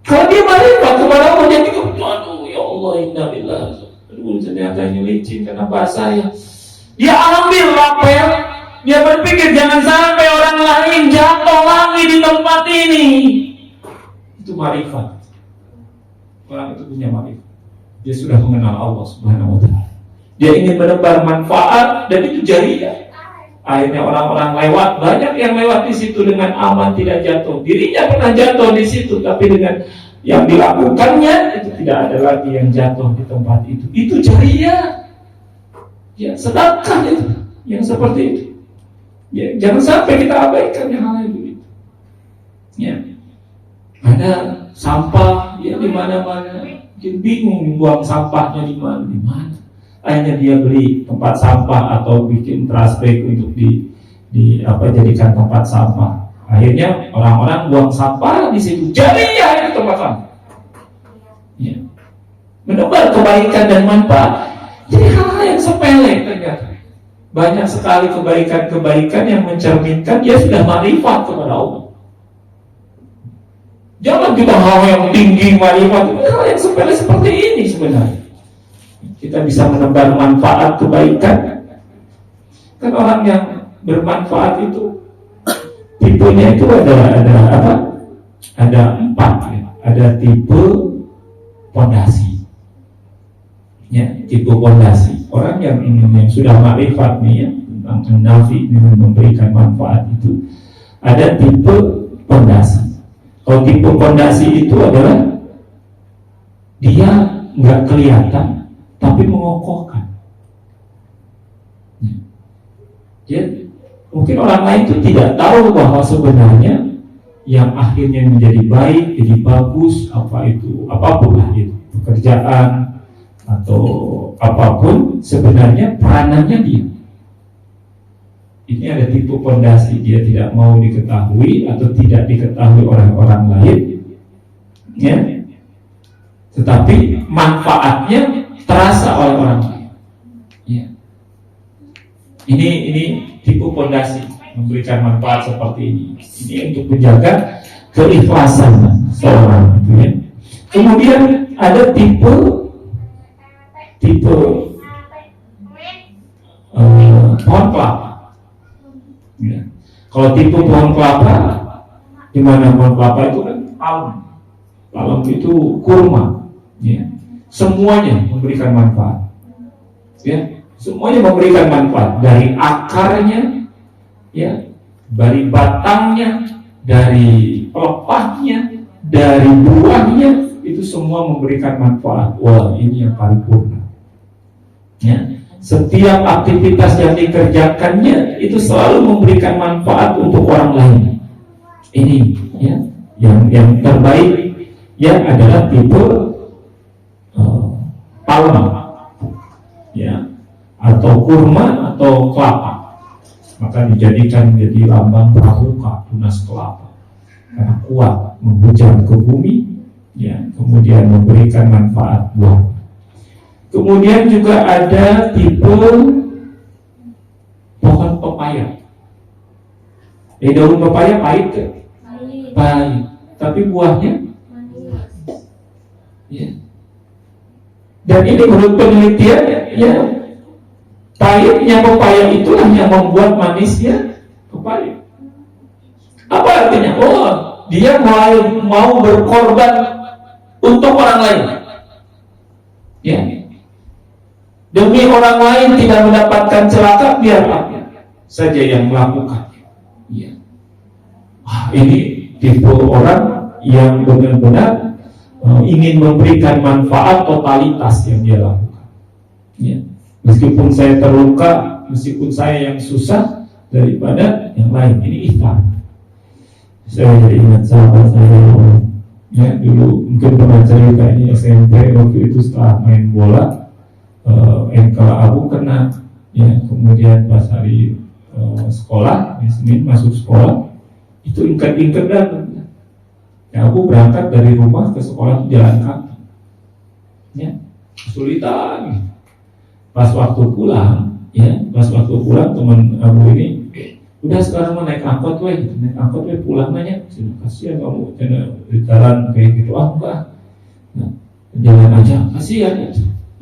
Kalau dia makrifat kepada Allah, dia juga, aduh, ya Allah, innalillah, aduh, ternyata ini licin karena bahasa ya. Dia ambil lapel, dia berpikir jangan sampai orang lain jatuh lagi di tempat ini. Itu marifat. Orang itu punya marifat. Dia sudah mengenal Allah Subhanahu wa ta'ala. Dia ingin menebar manfaat dan itu jariah. Akhirnya orang-orang lewat, banyak yang lewat di situ dengan aman, tidak jatuh. Dirinya pernah jatuh di situ, tapi dengan yang dilakukannya itu tidak ada lagi yang jatuh di tempat itu. Itu jariah. Ya, sedekah itu yang seperti itu. Ya, jangan sampai kita abaikan yang hal begitu. Ya, ada sampah ya di mana-mana, mungkin bingung buang sampahnya di mana. Akhirnya dia beli tempat sampah atau bikin trash bag untuk jadikan tempat sampah. Akhirnya orang-orang buang sampah di situ. Jariah itu tempat sampah. Ya, menebar kebaikan dan manfaat. Jadi hal-hal yang sepele ternyata. Banyak sekali kebaikan-kebaikan yang mencerminkan dia sudah makrifat kepada Allah. Jangan kita hal yang tinggi makrifat, hal yang sepele seperti ini sebenarnya. Kita bisa menebar manfaat kebaikan. Kan orang yang bermanfaat itu tipenya itu ada 4 ya. Ada tipe pondasi. Ya, tipe pondasi. Orang yang sudah makrifat nih ya, tentang nafi dengan memberikan manfaat itu ada tipe pondasi. Kalau tipe pondasi itu adalah dia nggak kelihatan tapi mengokohkan. Ya, mungkin orang lain itu tidak tahu bahwa sebenarnya yang akhirnya menjadi baik, jadi bagus, apapun lah itu, pekerjaan atau apapun, sebenarnya peranannya dia. Ini ada tipe pondasi, dia tidak mau diketahui atau tidak diketahui oleh orang lain, ya. Tetapi manfaatnya terasa oleh orang lain. Ya. Ini tipe pondasi, memberikan manfaat seperti ini. Ini untuk menjaga keikhlasan seorang, gitu ya. Kemudian ada tipe pohon kelapa. Ya. Kalau tipe pohon kelapa, di mana pohon kelapa itu kan palem itu kurma, ya. Semuanya memberikan manfaat, ya. Semuanya memberikan manfaat dari akarnya, ya, dari batangnya, dari pelepahnya, dari buahnya, itu semua memberikan manfaat. Wah, ini yang paripurna. Ya. Setiap aktivitas yang dikerjakannya itu selalu memberikan manfaat untuk orang lain. Ini, ya, yang terbaik, ya, adalah tipe palem, ya, atau kurma atau kelapa. Maka dijadikan jadi lambang pramuka, tunas kelapa, karena kuat menghujam ke bumi, ya, kemudian memberikan manfaat buah. Kemudian juga ada tipe pohon pepaya. Daun pepaya pahit ke? Pahit. Tapi buahnya manis. Ya. Dan ini menurut penelitian, ya, pahitnya pepaya itulah yang membuat manisnya pepaya. Apa artinya? Oh, dia mau berkorban untuk orang lain. Ya. Demi orang lain tidak mendapatkan celaka, biar apa saja yang melakukan. Ya. Wah, ini tipe orang yang benar-benar ingin memberikan manfaat totalitas yang dia lakukan. Ya. Meskipun saya terluka, meskipun saya yang susah daripada yang lain. Ini ikhlas. Saya jadi ingat sahabat saya, ya, dulu mungkin pernah cerita ini SMP, waktu itu setelah main bola, engkel abu kena, ya, kemudian pas hari sekolah, Senin masuk sekolah, itu ingkat-ingkat dan ya, aku berangkat dari rumah ke sekolah jalan kaki, ya, kesulitan. Pas waktu pulang, ya, teman abu ini, udah sekarang naik angkot pulang nanya, kasihan kamu di jalan kayak gitu, enggak, nah, jalan aja, kasihan.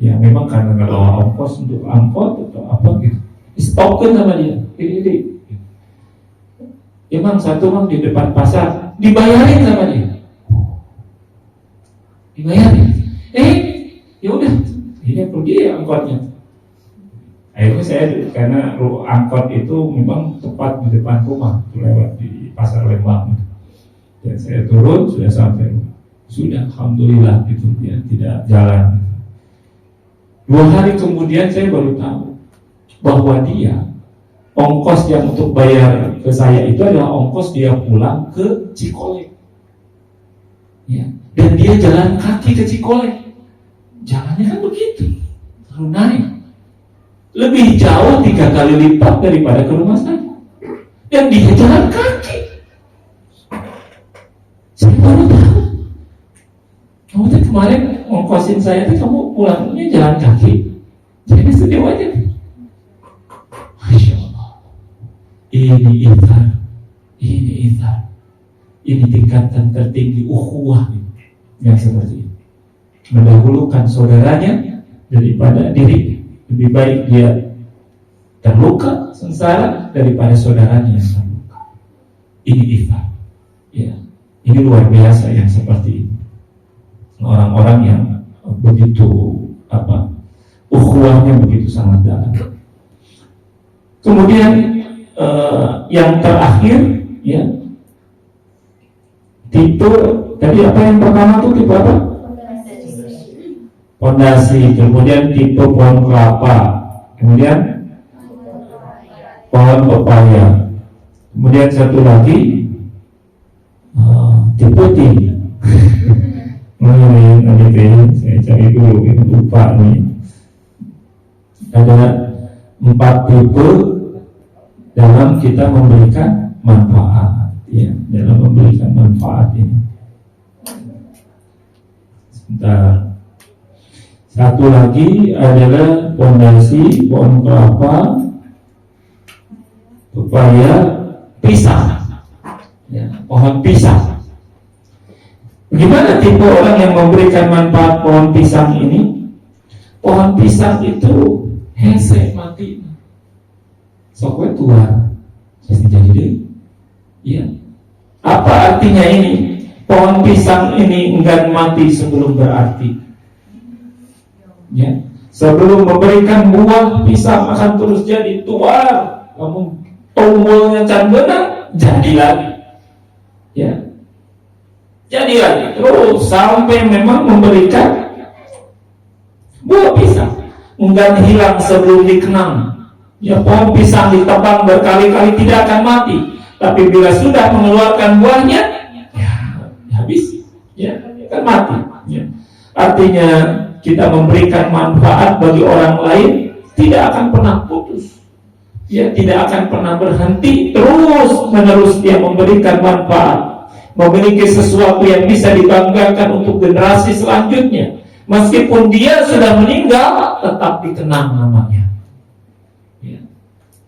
Ya memang karena nggak bawa ongkos untuk angkot atau apa gitu, stopkan sama dia. Ini. Emang satu mang di depan pasar dibayarin sama dia, dibayarin. Ya udah, ini pergi ya angkotnya. Akhirnya saya, karena angkot itu memang tepat di depan rumah, lewat di pasar Lembang. Dan saya turun, sudah sampai rumah. Sudah, alhamdulillah gitu, ya, tidak jalan. 2 hari kemudian saya baru tahu bahwa dia ongkos yang untuk bayar ke saya itu adalah ongkos dia pulang ke Cikolek, ya. Dan dia jalan kaki ke Cikolek, jalannya kan begitu, lalu naik lebih jauh 3 kali lipat daripada ke rumah saya, dan dia jalan kaki. Saya baru tahu. Kamu tuh kemarin ngongkosin saya tuh, kamu pulangnya jalan kaki. Jadi sedih aja. Masya Allah. Ini ithar. Ini tingkatan tertinggi ukhuwah yang seperti ini. Mendahulukan saudaranya daripada diri. Lebih baik dia terluka sengsara daripada saudaranya yang terluka. Ini ithar. Ya. Ini luar biasa yang seperti ini. Orang-orang yang begitu ukhuwahnya begitu sangat dalam. Kemudian yang terakhir, ya, tipe tadi apa yang pertama tuh tipe apa? Pondasi. Kemudian tipe pohon kelapa. Kemudian pohon pepaya. Kemudian satu lagi tipe tinggi. Ini saya cari dulu, ini lupa nih. Ada 4 tipe dalam kita memberikan manfaat, ya, dalam memberikan manfaat ini. Sebentar. Satu lagi adalah pondasi, pohon kelapa, pepaya, pisang, ya, pohon pisang. Gimana tipe orang yang memberikan manfaat pohon pisang ini? Pohon pisang itu hese mati. Sokwe tua, jadi deh. Ya. Apa artinya ini? Pohon pisang ini enggan mati sebelum berarti. Ya. Sebelum memberikan buah, pisang akan terus jadi tua. Kamu tombolnya can benang, jadi lagi. Ya. Jadi lagi terus sampai memang memberikan buah pisang, enggan hilang sebelum dikenang. Ya, pohon pisang ditebang berkali-kali tidak akan mati, tapi bila sudah mengeluarkan buahnya, ya habis, ya akan mati. Ya. Artinya kita memberikan manfaat bagi orang lain tidak akan pernah putus. Ya, tidak akan pernah berhenti, terus menerus dia memberikan manfaat. Memiliki sesuatu yang bisa dibanggakan untuk generasi selanjutnya. Meskipun dia sudah meninggal, tetap dikenang namanya. Ya.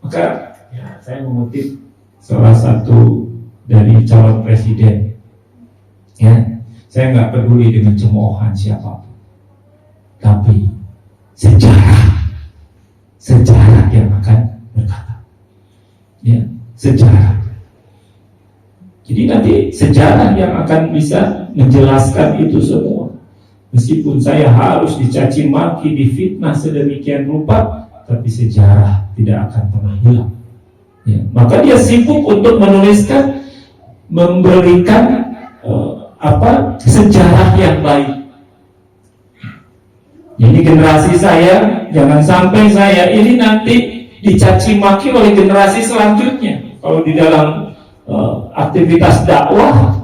Maka ya, saya mengutip salah satu dari calon presiden. Ya, saya nggak peduli dengan cemoohan siapapun, tapi sejarah yang akan berkata. Ya, sejarah. Jadi nanti sejarah yang akan bisa menjelaskan itu semua. Meskipun saya harus dicaci maki, difitnah sedemikian rupa, tapi sejarah tidak akan pernah hilang. Ya, maka dia sibuk untuk menuliskan, memberikan sejarah yang baik. Jadi generasi saya, jangan sampai saya ini nanti dicaci maki oleh generasi selanjutnya. Kalau di dalam aktivitas dakwah,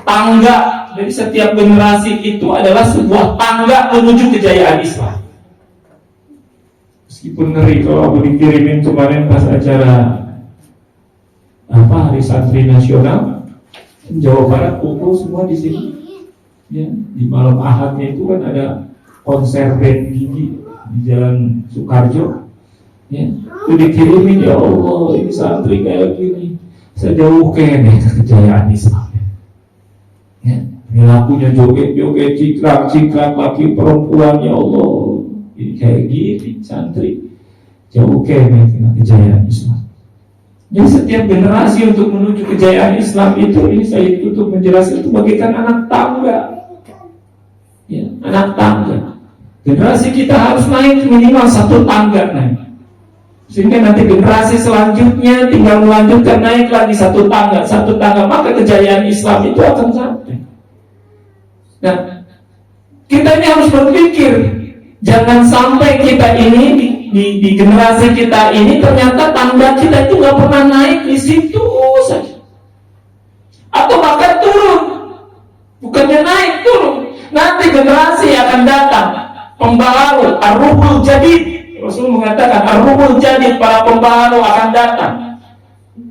tangga dari setiap generasi itu adalah sebuah tangga menuju kejayaan Islam. Meskipun ngeri kalau aku dikirimin kemarin pas acara Hari Santri Nasional Jawa Barat, kumpul semua di sini. Ya, di malam Ahadnya itu kan ada konser band gigi di Jalan Soekarjo. Ya, itu dikirimin, ya Allah, ini santri kayak gini. Sejauh kene kejayaan Islam. Ya, perilakunya joget-joget, cikrang laki perempuan, ya Allah, ini kayak gini santri. Jauh kene kejayaan Islam. Jadi setiap generasi untuk menuju kejayaan Islam itu, ini saya tutup menjelaskan, itu bagaikan anak tangga. Ya, anak tangga. Generasi kita harus naik minimal satu tangga naik. Sehingga nanti generasi selanjutnya tinggal melanjutkan naik lagi satu tangga, maka kejayaan Islam itu akan sampai. Nah, kita ini harus berpikir, jangan sampai kita ini di generasi kita ini ternyata tangga kita itu nggak pernah naik di situ saja, atau bahkan turun, bukannya naik turun. Nanti generasi akan datang pembaharu, ar-ruhul jadid. Rasul mengatakan ar-ruhul jadid, para pembaharu akan datang,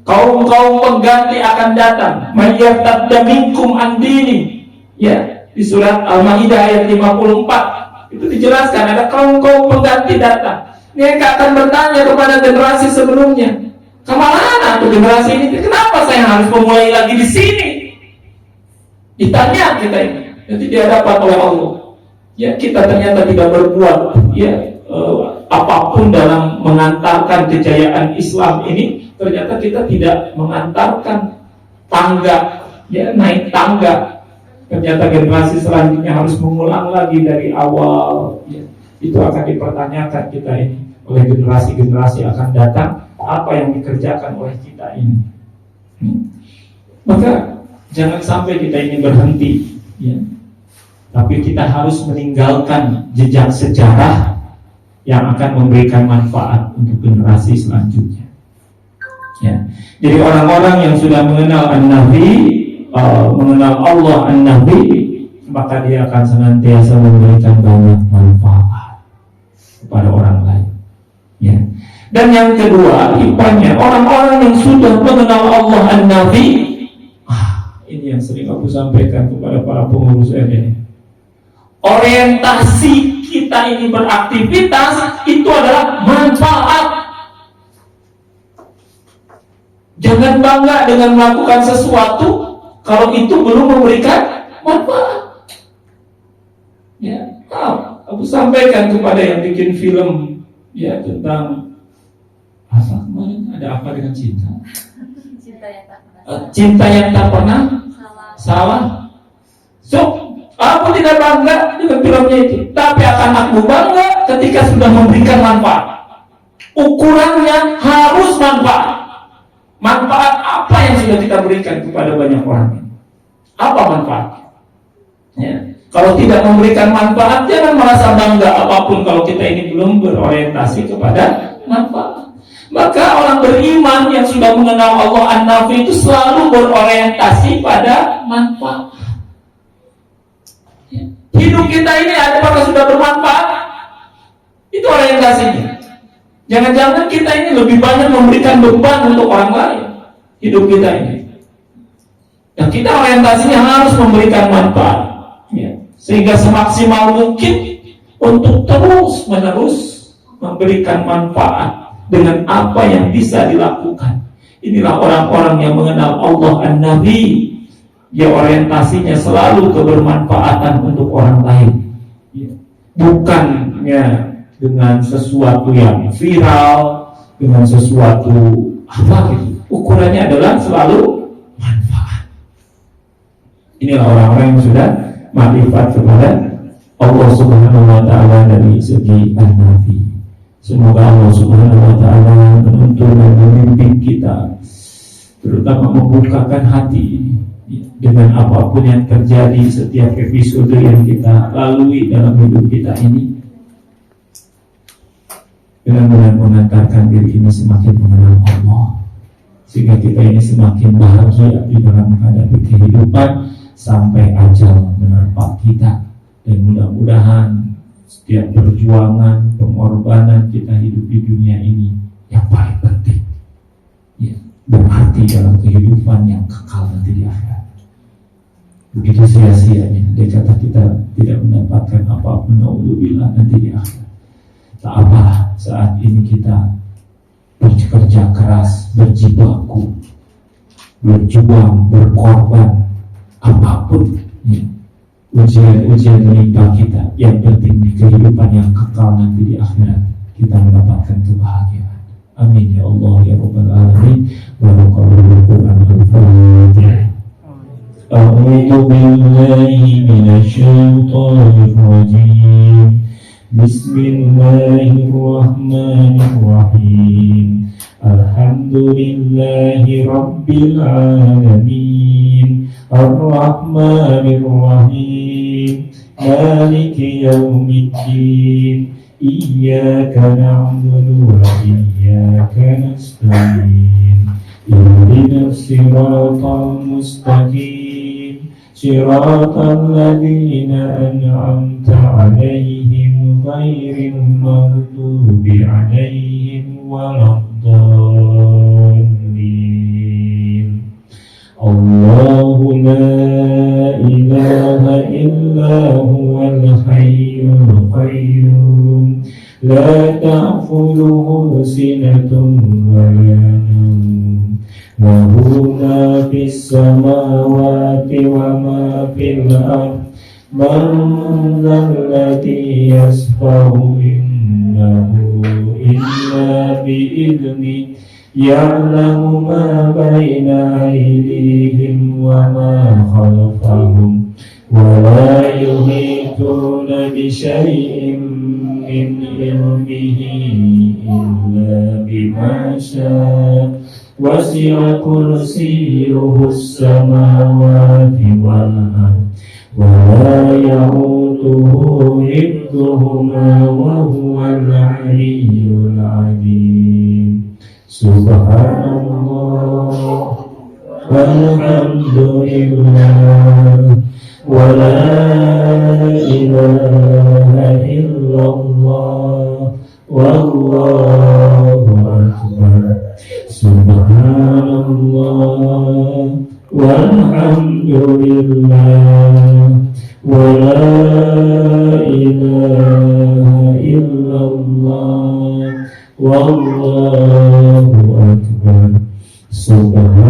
kaum-kaum pengganti akan datang. Mayyartadda minkum an dini. Ya, di surat Al-Maidah ayat 54 itu dijelaskan ada kaum-kaum pengganti datang. Mereka akan bertanya kepada generasi sebelumnya, kemana tuh generasi ini? Kenapa saya harus memulai lagi di sini? Ditanya kita ini, nanti dihadapkan oleh Allah. Ya, kita ternyata tidak berbuat apapun dalam mengantarkan kejayaan Islam ini. Ternyata kita tidak mengantarkan tangga, ya, naik tangga. Ternyata generasi selanjutnya harus mengulang lagi dari awal. Ya, itu akan dipertanyakan kita ini oleh generasi-generasi akan datang, apa yang dikerjakan oleh kita ini. Maka jangan sampai kita ini berhenti, ya. Tapi kita harus meninggalkan jejak sejarah yang akan memberikan manfaat untuk generasi selanjutnya. Ya. Jadi orang-orang yang sudah mengenal An-Nabi, mengenal Allah An-Nabi, maka dia akan senantiasa memberikan banyak manfaat kepada orang lain. Ya. Dan yang kedua, tipanya orang-orang yang sudah mengenal Allah An-Nabi, ini yang sering aku sampaikan kepada para pengurus RN. Orientasi kita ini beraktivitas itu adalah manfaat. Jangan bangga dengan melakukan sesuatu kalau itu belum memberikan manfaat. Ya, aku sampaikan kepada yang bikin film ya tentang apa kemarin, ada apa dengan cinta? Cinta yang tak pernah salah. So, aku tidak bangga dengan filmnya itu, tapi akan aku bangga ketika sudah memberikan manfaat. Ukurannya harus manfaat. Manfaat apa yang sudah kita berikan kepada banyak orang? Apa manfaatnya? Ya. Kalau tidak memberikan manfaat, jangan merasa bangga apapun kalau kita ini belum berorientasi kepada manfaat. Maka orang beriman yang sudah mengenal Allah An-Nafi itu selalu berorientasi pada manfaat. Ya. Hidup kita ini apakah sudah bermanfaat? Itu orientasinya. Jangan-jangan kita ini lebih banyak memberikan beban untuk orang lain. Hidup kita ini. Dan kita orientasinya harus memberikan manfaat. Ya. Sehingga semaksimal mungkin untuk terus-menerus memberikan manfaat dengan apa yang bisa dilakukan. Inilah orang-orang yang mengenal Allah An-Nabi. Dia orientasinya selalu kebermanfaatan untuk orang lain. Ya. Bukannya dengan sesuatu yang viral, dengan sesuatu apa gitu. Ukurannya adalah selalu manfaat. Inilah orang-orang yang sudah makrifat kepada Allah Subhanahu wa Ta'ala dari segi An-Nafi. Semoga Allah Subhanahu wa Ta'ala menuntun dan memimpin kita, terutama membukakan hati dengan apapun yang terjadi setiap episode yang kita lalui dalam hidup kita ini, benar-benar mengantarkan diri ini semakin mengenal Allah, sehingga kita ini semakin bahagia di dalam menghadapi kehidupan sampai ajal menerpa kita. Dan mudah-mudahan setiap perjuangan, pengorbanan kita hidup di dunia ini yang paling penting ya, berarti dalam kehidupan yang kekal nanti di akhirat. Begitu sia-sianya dia kata kita tidak mendapatkan apapun, naudzubillah, nanti di akhirat. Tak apa saat ini kita bekerja keras, berjibaku, berjuang, berkorban, apapun ya, ujian-ujian menimpa kita, yang penting di kehidupan yang kekal nanti di akhirat kita mendapatkan kebahagiaan. Amin ya Allah ya Rabbal Alamin. Barakallahu Quran al-Fatihah. A'udzu billahi minasyaitonir rajim. Bismillahirrahmanirrahim. Alhamdulillahi Rabbil Alamin. Ar-Rahmanir-Rahim. Maliki yaumiddin. Iyyaka na'budu wa iyyaka nasta'in. Ihdinas siratal mustaqim. Siratal ladzina an'amta 'alaihim ghairil maghdubi 'alaihim waladdallin. Allahu la ilaha illa huwal hayyul qayyum. La ta'khudhuhu sinatun wa la nawm. Lahu ma fis samawati wa ma fil ardh. Man dzalladzi yashfa'u indahu illa bi'idhnihi. Ya'lamu ma baina aydihim wa ma khalfahum. Wa la yuhituna bi syai'in min ilmihi illa bima syaa. Wasi'a kursiyyuhu as-samawati wal ardh. Wa la ya'uduhu hifdhuhuma wa huwal 'aliyyul 'azim. Subhanallah walhamdulillah wa la ilaha illallah wallahu akbar. Subhanallah walhamdulillah wa la ilaha illallah wallahu akbar. Subhanallah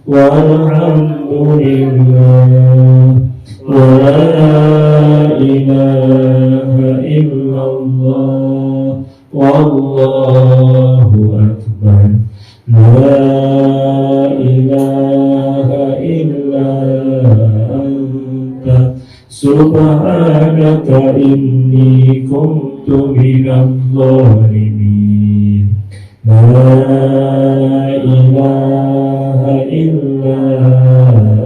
walhamdulillah Alhamdulillah wa la ilaha illallah wallahu akbar la ilaha illa anta subhanaka inni kuntu minadh dhalimin la ilaha illa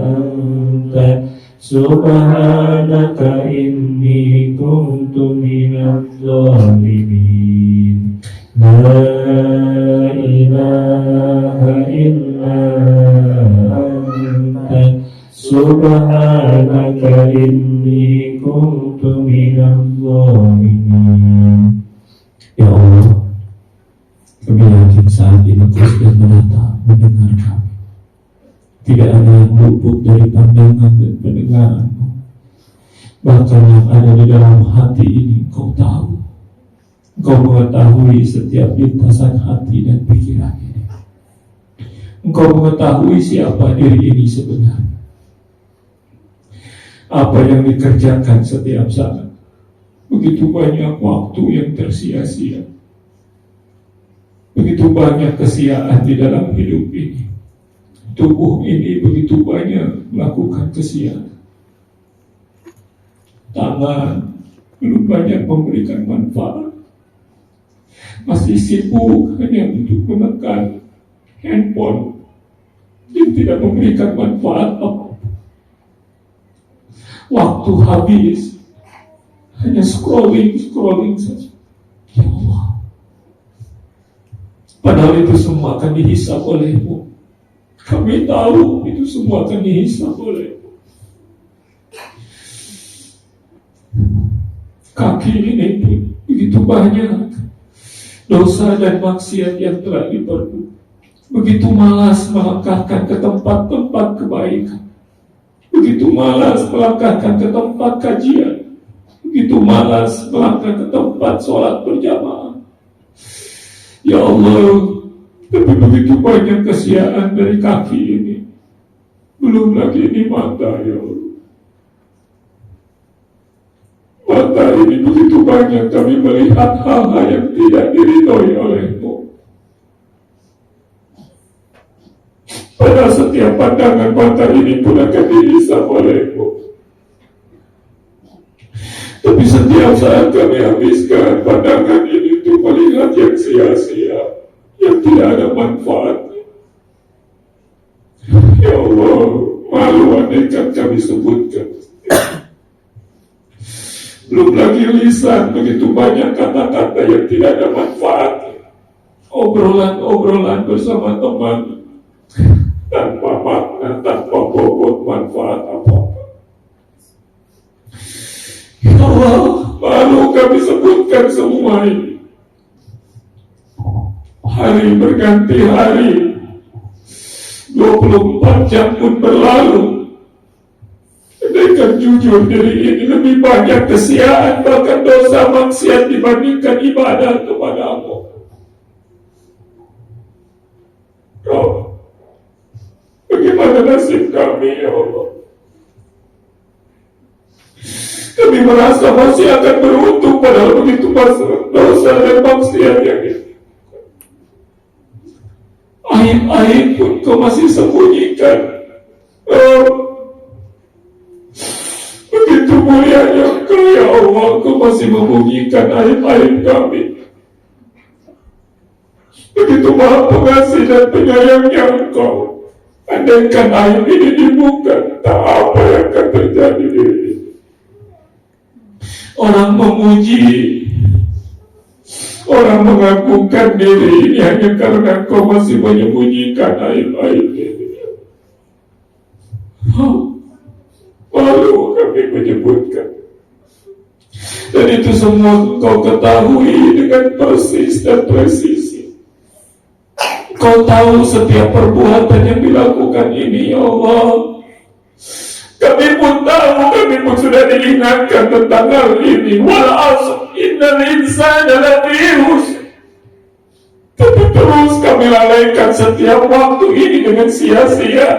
anta subhanaka inni kuntu minadh dhalimin la ilaha illa anta subhanaka inni kuntu minadh dhalimin. Ya Allah, kami yakin saat ini Kau sedang menatap, mendengar kami. Tidak ada yang luput dari pandangan dan pendengaran-Mu. Bahkan yang ada di dalam hati ini Kau tahu. Engkau mengetahui setiap lintasan hati dan pikiran ini. Engkau mengetahui siapa diri ini sebenarnya. Apa yang dikerjakan setiap saat. Begitu banyak waktu yang tersia-sia. Begitu banyak kesia-siaan di dalam hidup ini. Tubuh ini begitu banyak melakukan kesia-siaan. Tangan belum banyak memberikan manfaat. Masih sibuk hanya untuk menekan handphone yang tidak memberikan manfaat apa. Waktu habis hanya scrolling saja. Ya Allah, padahal itu semua akan dihisab oleh-Mu. Kami tahu itu semua akan dihisab oleh-Mu. Kaki ini pun begitu banyak dosa dan maksiat yang telah diperbuat. Begitu malas melangkahkan ke tempat-tempat kebaikan. Begitu malas melangkahkan ke tempat kajian. Begitu malas melangkah ke tempat sholat berjamaah. Ya Allah, tapi begitu banyak kesia-siaan dari kaki ini. Belum lagi di mata, ya Allah. Mata ini begitu banyak kami melihat hal-hal yang tidak diridhoi oleh-Mu. Pada setiap pandangan mata ini pun akan dihisab oleh-Mu. Tapi setiap saat kami habiskan pandangan ini untuk melihat yang sia-sia, yang tidak ada manfaatnya. Ya Allah, malu andaikan kami sebutkan. Belum lagi lisan, begitu banyak kata-kata yang tidak ada manfaatnya. Obrolan-obrolan bersama teman tanpa makna, tanpa bobot manfaat apa-apa. Ya Allah, malu kami sebutkan semua ini. Hari berganti hari, 24 jam pun berlalu. Andaikan jujur diri ini lebih banyak kesia-siaan, bahkan dosa maksiat dibandingkan ibadah kepada-Mu. Rob, bagaimana nasib kami, ya Allah? Kami merasa masih akan beruntung, padahal begitu besar dosa dan maksiat yang ini. Aib-aib pun Kau masih sembunyikan. Begitu mulianya Engkau, ya Allah, Kau masih membunyikan aib-aib kami. Begitu maha pengasih dan penyayangnya Engkau. Andaikan aib ini dibuka, tak apa yang akan terjadi diri ini. Orang memuji, orang mengagungkan diri ini hanya karena Kau masih menyembunyikan aib-aib ini. Malu kami menyebutkan. Dan itu semua Kau ketahui dengan persis dan presisi. Kau tahu setiap perbuatan yang dilakukan ini, ya Allah. Kami pun tahu, kami pun sudah diingatkan tentang hal ini. Wal 'ashr innal insana lafi khusr. Tapi terus kami lalaikan setiap waktu ini dengan sia-sia.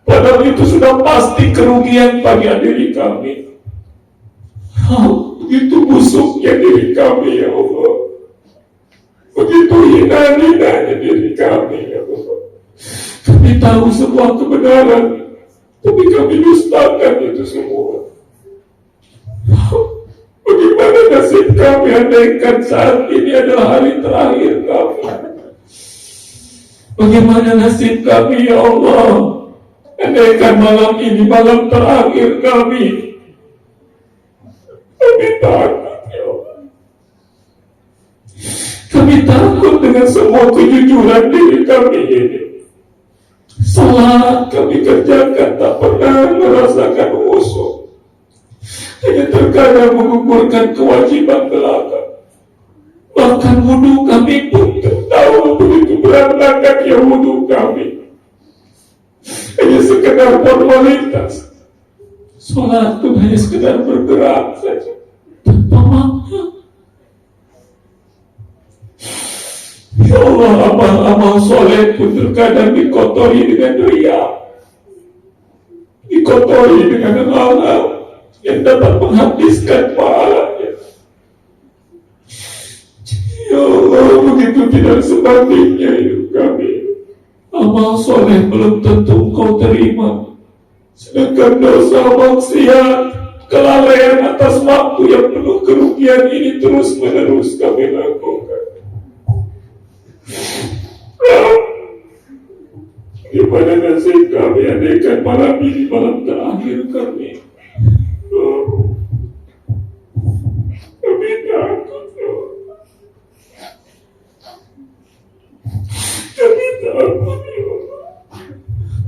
Padahal itu sudah pasti kerugian bagi diri kami. Begitu busuknya diri kami ya Allah. Begitu hina-hinanya diri kami ya Allah. Kami tahu semua kebenaran, tapi kami dustakan itu semua. Bagaimana nasib kami andaikan saat ini adalah hari terakhir kami? Bagaimana nasib kami ya Allah? Andaikan malam ini malam terakhir kami. Kami takut ya Allah. Kami takut dengan semua kejujuran diri kami ini. Salat kami kerjakan tak pernah merasakan khusyuk. Hanya terkadang menggugurkan kewajiban belaka. Bahkan wudu kami pun tahu begitu berantakan ya wudu kami. Hanya sekedar formalitas. Salat pun hanya sekedar bergerak saja tanpa makna. Ya Allah, amal-amal soleh pun terkadang dikotori dengan riya, dikotori dengan hal-hal yang dapat menghabiskan pahalanya. Ya Allah, begitu tidak sebaliknya hidup kami. Amal soleh belum tentu Engkau terima, sedangkan dosa maksiat, kelalaian atas waktu yang penuh kerugian ini terus menerus kami lakukan. Gimana nasib kami andaikan malam ini malam terakhir kami? Kami takut. Kami takut ya Allah.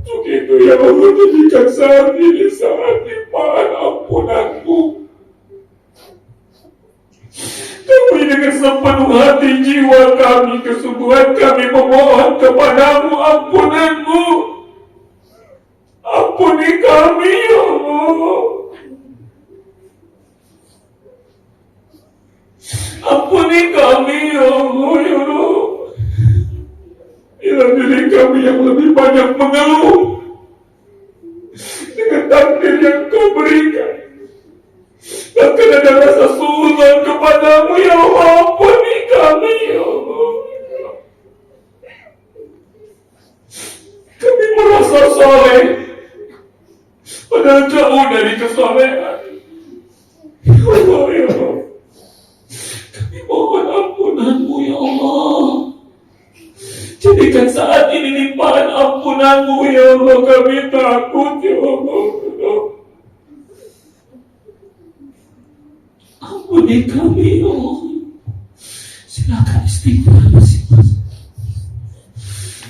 Untuk itu ya Allah, jadikan saat ini saat limpahan ampunan-Mu. Kami dengan sepenuh hati jiwa kami, kesungguhan kami memohon kepadamu ampunan-Mu. Ampuni kami ya Allah. Ampuni kami ya Allah, ya Allah. Bila diri kami yang lebih banyak mengeluh dengan takdir yang Kau berikan. Bahkan ada rasa suuzon kepadamu ya Allah. Ampuni kami ya Allah. Kami merasa soleh, padahal jauh dari kesolehan. Ya Allah, ya Allah. Kami mohon ampunan-Mu ya Allah. Jadikan saat ini limpahan ampunan-Mu ya Allah. Kami takut ya Allah. Ampuni kami ya Allah. Silakan istighfar masing-masing.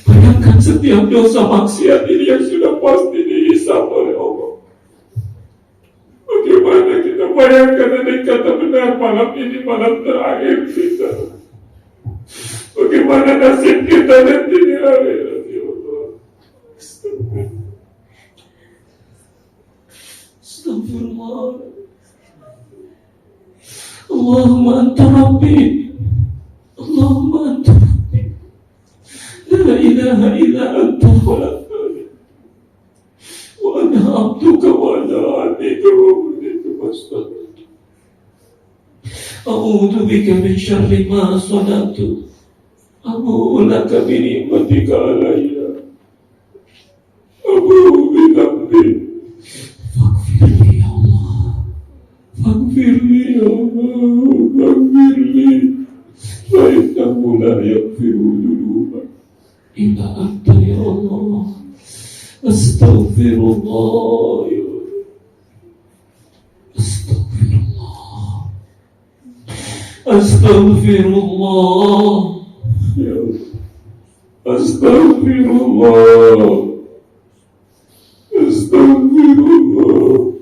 Bayangkan setiap dosa maksiat ini yang sudah pasti dihisab oleh Allah. Bagaimana kita bayangkan andai kata benar malam ini malam terakhir kita? Bagaimana nasib kita nanti di akhirat ya Allah? Astagfirullah. Allahumma anta rabbi, Allahumma anta rabbi, la ilaha illa anta khalaqtani wa ana abduka wa ana abduka wa abduka wastaghfirka. A'udzu bika min syarri ma sana'tu. Abu laka bi ni'matika alayya. Abu bi dhanbi. Faghfirli ya Allah. Faghfirli ya Allah. Faghfirli. Fa innahu la yaghfiru dhunuba illa anta ya Allah. Astaghfirullah ya Allah. Astaghfirullah. Astaghfirullah. Ya Allah. Astagfirullah. Astagfirullah.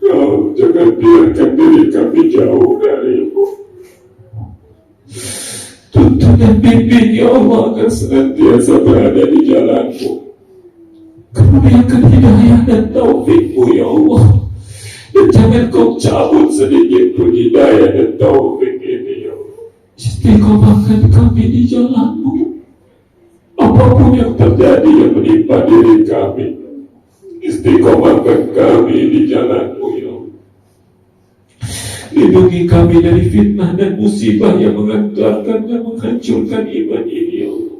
Ya Allah, jangan biarkan diri kami jauh dari-Mu. Tuntun dan bimbing ya Allah agar senantiasa berada di jalan-Mu. Kurniakan hidayah dan taufik-Mu ya Allah. Dan jangan Kau cabut sedikit pun hidayah dan taufik ini ya Allah. Istiqomahkan kami di jalan-Mu. Apapun yang terjadi yang menimpa diri kami, Istiqomahkan kami di jalan-Mu ya Allah. Lindungi kami dari fitnah dan musibah yang mengantarkan dan menghancurkan iman ini ya Allah.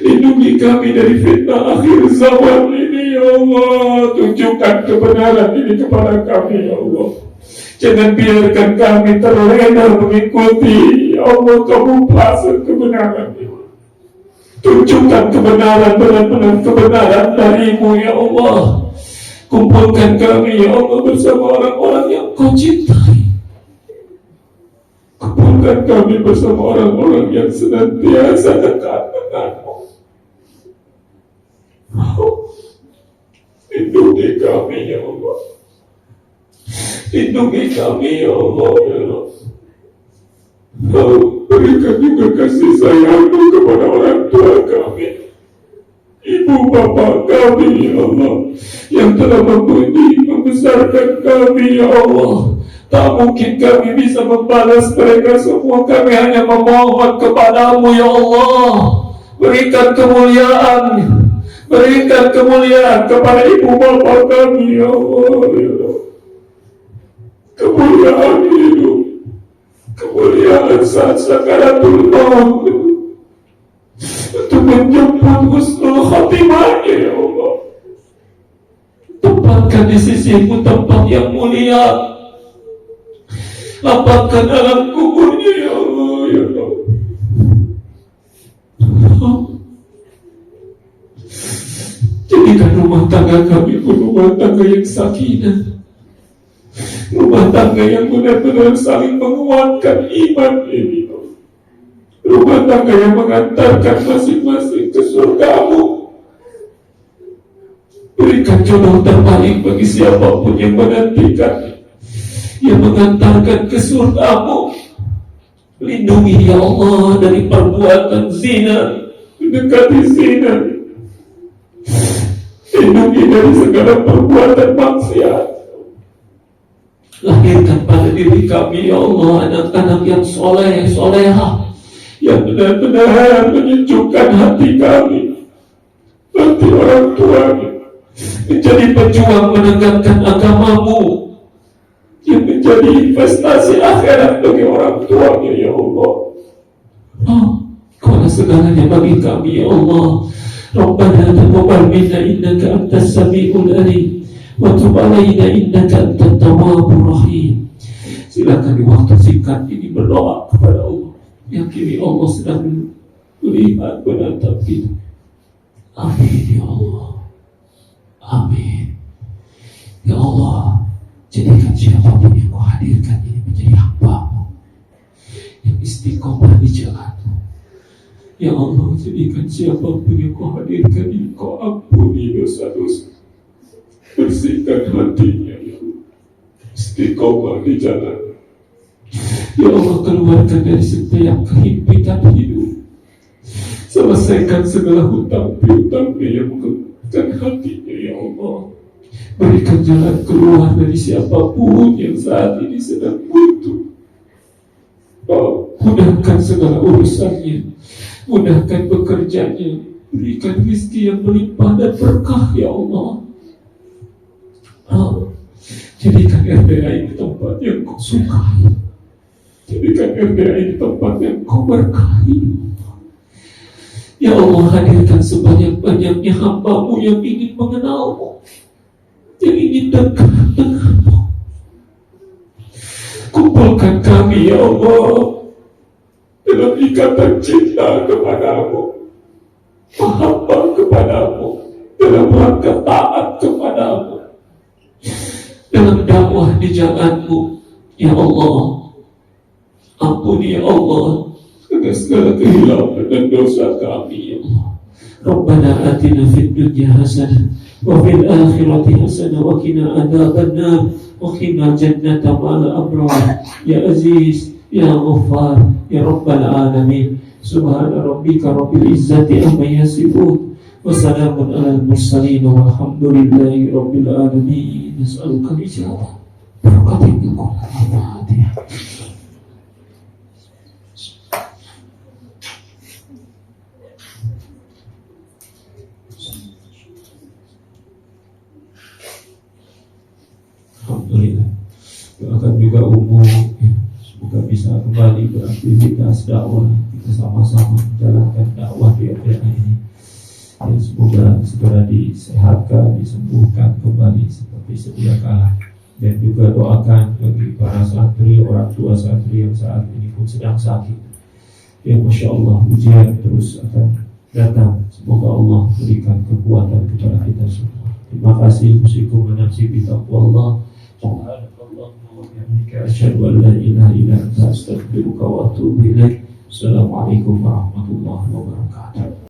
Lindungi kami dari fitnah akhir zaman ini ya Allah. Tunjukkan kebenaran ini kepada kami ya Allah. Jangan biarkan kami terlena mengikuti ya Allah kamuflase kebenaran ya Allah. Tunjukkan kebenaran, benar-benar kebenaran dari-Mu ya Allah. Kumpulkan kami ya Allah bersama orang-orang yang Kau cintai. Kumpulkan kami bersama orang-orang yang senantiasa dekat dengan-Mu. Lindungi kami ya Allah. Lindungi kami ya Allah ya Allah. Berikan juga kasih sayang-Mu kepada orang tua kami, ibu bapa kami ya Allah, yang telah membesarkan kami ya Allah. Tak mungkin kami bisa membalas mereka semua. Kami hanya memohon kepada-Mu ya Allah. Berikan kemuliaan, berikan kemuliaan kepada ibu bapa kami ya Allah, ya Allah. Kemuliaan hidup, kemuliaan saat sakaratul maut, untuk menjemput husnul khatimahnya ya Allah. Tempatkan di sisi-Mu tempat yang mulia. Lapangkan dalam kuburnya ya Allah ya Allah. Jadikan rumah tangga kami rumah tangga yang sakinah, rumah tangga yang benar-benar saling menguatkan iman ini, rumah tangga yang mengantarkan masing-masing ke surga-Mu. Berikan jodoh terbaik bagi siapapun yang menantikan, yang mengantarkan ke surga-Mu. Lindungi ya Allah dari perbuatan zina, mendekati zina. Lindungi dari segala perbuatan maksiat. Lahirkan pada diri kami ya Allah anak-anak yang soleh, solehah, yang benar-benar menyejukkan hati kami, hati orang tuanya, menjadi pejuang menegakkan agama-Mu, yang menjadi investasi akhirat bagi orang tuanya ya Allah. Kau segalanya bagi kami ya Allah. Rabbana taqabbal minna innaka antas samiul alim wa tub alaina innaka antat tawwabur rahim. Silakan di waktu singkat ini berdoa kepada Allah. Yakini Allah sedang melihat menatap kita. Amin ya Allah. Amin. Ya Allah, jadikan siapapun yang Kau hadirkan ini menjadi hamba-Mu yang istiqomah di jalan-Mu. Ya Allah, jadikan siapapun yang Kau hadirkan ini Kau ampuni dosa-dosa, bersihkan hatinya ya Allah. Istiqomah di jalan. Ya Allah, keluarkan dari setiap kehimpitan hidup. Selesaikan segala hutang piutangnya yang mengekalkan hatinya ya Allah. Berikan jalan keluar dari siapapun yang saat ini sedang butuh. Mudahkan segala urusannya, mudahkan bekerjanya, berikan rezeki yang melimpah dan berkah ya Allah. Jadikan RDA ini tempat yang Kau sukai, jadikan RDA ini tempat yang Kau berkahi. Ya Allah, hadirkan sebanyak-banyaknya hamba-Mu yang ingin mengenal-Mu, yang ingin dekat dengan-Mu. Kumpulkan kami ya Allah dalam ikatan cinta kepada-Mu, mahabbah kepada-Mu, dalam rangka taat kepada-Mu, dalam dakwah di jalan-Mu ya Allah. Ampuni ya Allah segala kehilangan dan dosa kami ya Allah. Rabbana atina fid dunya hasanah wa fil akhirati hasanah wa qina adzabannar wa qina jannata ma'al abrar ya aziz ya ghaffar ya rabbal alamin. Subhana rabbika rabbil izzati amma yasifun wa salamun alal mursalin walhamdulillahi rabbil alamin. Nas'aluka al-ijabah barakatikum al-Fatihah. juga umur, ya, semoga bisa kembali beraktivitas dakwah, kita sama-sama menjalankan dakwah di era ini. Ya, semoga segera disehatkan, disembuhkan kembali seperti sedia kala. Dan juga doakan bagi para santri, orang tua santri yang saat ini pun sedang sakit. Ya, Masya Allah, ujian terus akan datang. Semoga Allah berikan kekuatan kepada kita semua. Terima kasih. Usikum wa nafsi bi taqwallah. Subhanakallahumma wa bihamdika asyhadu an la ilaha illa anta astaghfiruka wa atubu ilaik. Assalamualaikum warahmatullahi wabarakatuh.